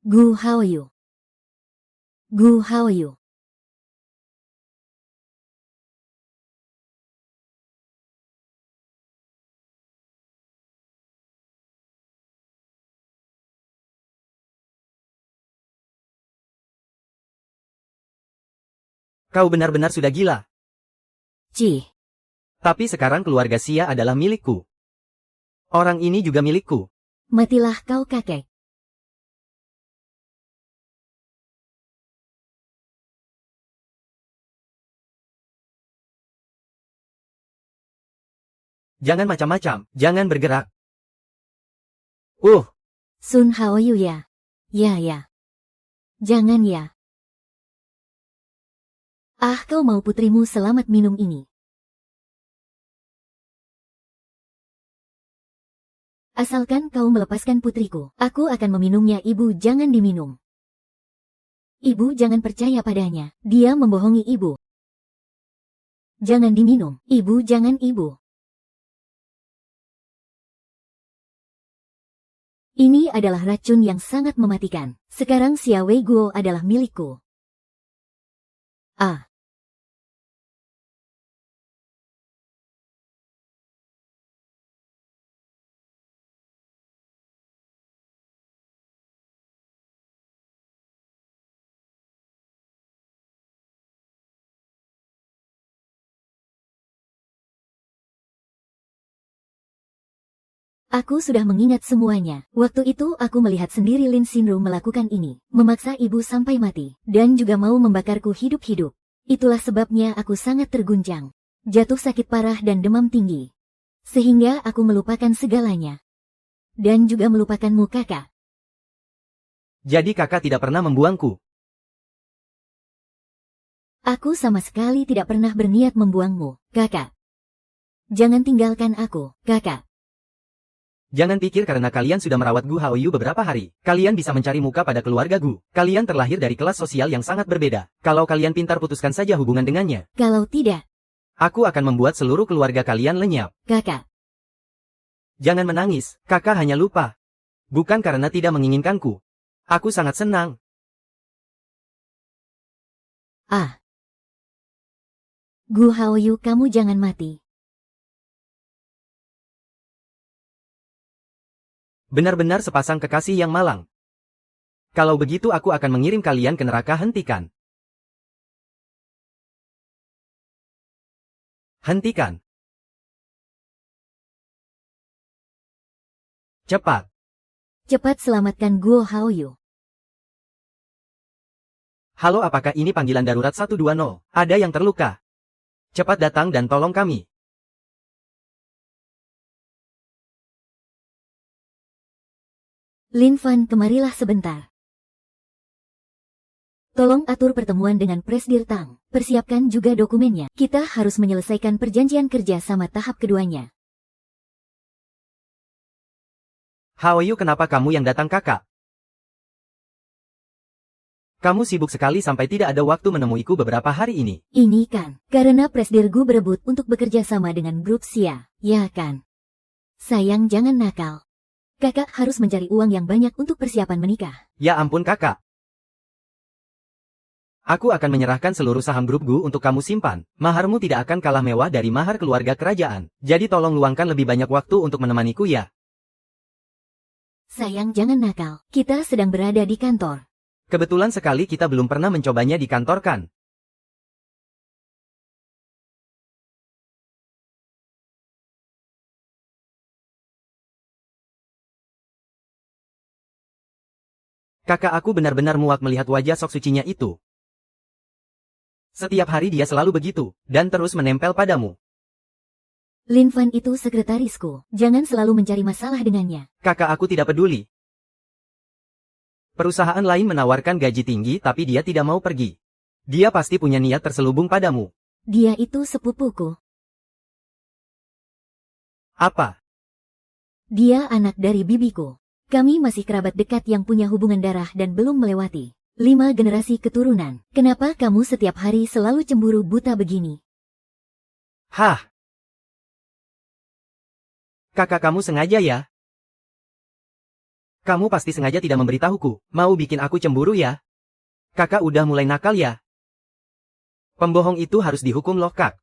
Gu Haoyu. Gu Haoyu. Kau benar-benar sudah gila. Cih. Tapi sekarang keluarga Xia adalah milikku. Orang ini juga milikku. Matilah kau, kakek. Jangan macam-macam, jangan bergerak. Sun Haoyu ya. Ya. Jangan ya. Ah, kau mau putrimu selamat minum ini. Asalkan kau melepaskan putriku, aku akan meminumnya. Ibu, jangan diminum. Ibu jangan percaya padanya, dia membohongi ibu. Jangan diminum, ibu, jangan, ibu. Ini adalah racun yang sangat mematikan. Sekarang Xia Wei Guo adalah milikku. Ah. Aku sudah mengingat semuanya. Waktu itu aku melihat sendiri Lin Xinru melakukan ini, memaksa ibu sampai mati, dan juga mau membakarku hidup-hidup. Itulah sebabnya aku sangat terguncang, jatuh sakit parah dan demam tinggi. Sehingga aku melupakan segalanya. Dan juga melupakanmu, kakak. Jadi kakak tidak pernah membuangku. Aku sama sekali tidak pernah berniat membuangmu, kakak. Jangan tinggalkan aku, kakak. Jangan pikir karena kalian sudah merawat Gu Haoyu beberapa hari, kalian bisa mencari muka pada keluarga Gu. Kalian terlahir dari kelas sosial yang sangat berbeda. Kalau kalian pintar, putuskan saja hubungan dengannya. Kalau tidak, aku akan membuat seluruh keluarga kalian lenyap. kakak. Jangan menangis, kakak hanya lupa. Bukan karena tidak menginginkanku. Aku sangat senang. Ah. Gu Haoyu, kamu jangan mati. Benar-benar sepasang kekasih yang malang. Kalau begitu aku akan mengirim kalian ke neraka, hentikan. Hentikan. Cepat. Cepat selamatkan Guo Haoyu. Halo, apakah ini panggilan darurat 120? Ada yang terluka. Cepat datang dan tolong kami. Lin Fan, kemarilah sebentar. Tolong atur pertemuan dengan Presdir Tang. Persiapkan juga dokumennya. Kita harus menyelesaikan perjanjian kerja sama tahap keduanya. Haoyu, kenapa kamu yang datang, kakak? Kamu sibuk sekali sampai tidak ada waktu menemuiku beberapa hari ini. Ini kan, karena Presdir Gu berebut untuk bekerja sama dengan grup Xia, ya kan? Sayang, jangan nakal. Kakak harus mencari uang yang banyak untuk persiapan menikah. Ya ampun, kakak. Aku akan menyerahkan seluruh saham grup Gu untuk kamu simpan. Maharmu tidak akan kalah mewah dari mahar keluarga kerajaan. Jadi tolong luangkan lebih banyak waktu untuk menemaniku ya. Sayang, jangan nakal. Kita sedang berada di kantor. Kebetulan sekali kita belum pernah mencobanya di kantor kan. Kakak, aku benar-benar muak melihat wajah sok sucinya itu. Setiap hari dia selalu begitu, dan terus menempel padamu. Lin Fan itu sekretarisku. Jangan selalu mencari masalah dengannya. Kakak, aku tidak peduli. Perusahaan lain menawarkan gaji tinggi tapi dia tidak mau pergi. Dia pasti punya niat terselubung padamu. Dia itu sepupuku. Apa? Dia anak dari bibiku. Kami masih kerabat dekat yang punya hubungan darah dan belum melewati 5 generasi keturunan. Kenapa kamu setiap hari selalu cemburu buta begini? Hah? Kakak, kamu sengaja ya? Kamu pasti sengaja tidak memberitahuku. Mau bikin aku cemburu ya? Kakak udah mulai nakal ya? Pembohong itu harus dihukum loh, Kak.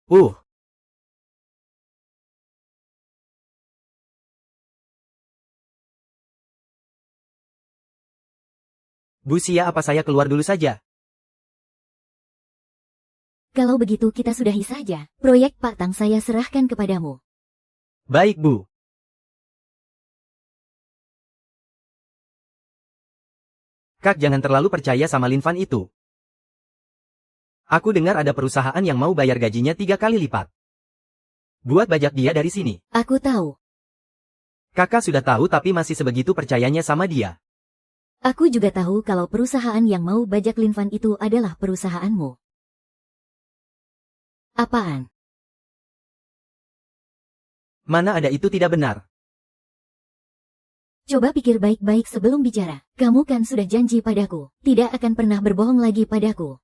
Uh. Bu Xia, apa saya keluar dulu saja? Kalau begitu kita sudahi saja. Proyek Pak Tang saya serahkan kepadamu. Baik, Bu. Kak, jangan terlalu percaya sama Lin Fan itu. Aku dengar ada perusahaan yang mau bayar gajinya 3 kali lipat. Buat bajak dia dari sini. Aku tahu. Kakak sudah tahu tapi masih sebegitu percayanya sama dia. Aku juga tahu kalau perusahaan yang mau bajak Lin Fan itu adalah perusahaanmu. Apaan? Mana ada, itu tidak benar. Coba pikir baik-baik sebelum bicara. Kamu kan sudah janji padaku, tidak akan pernah berbohong lagi padaku.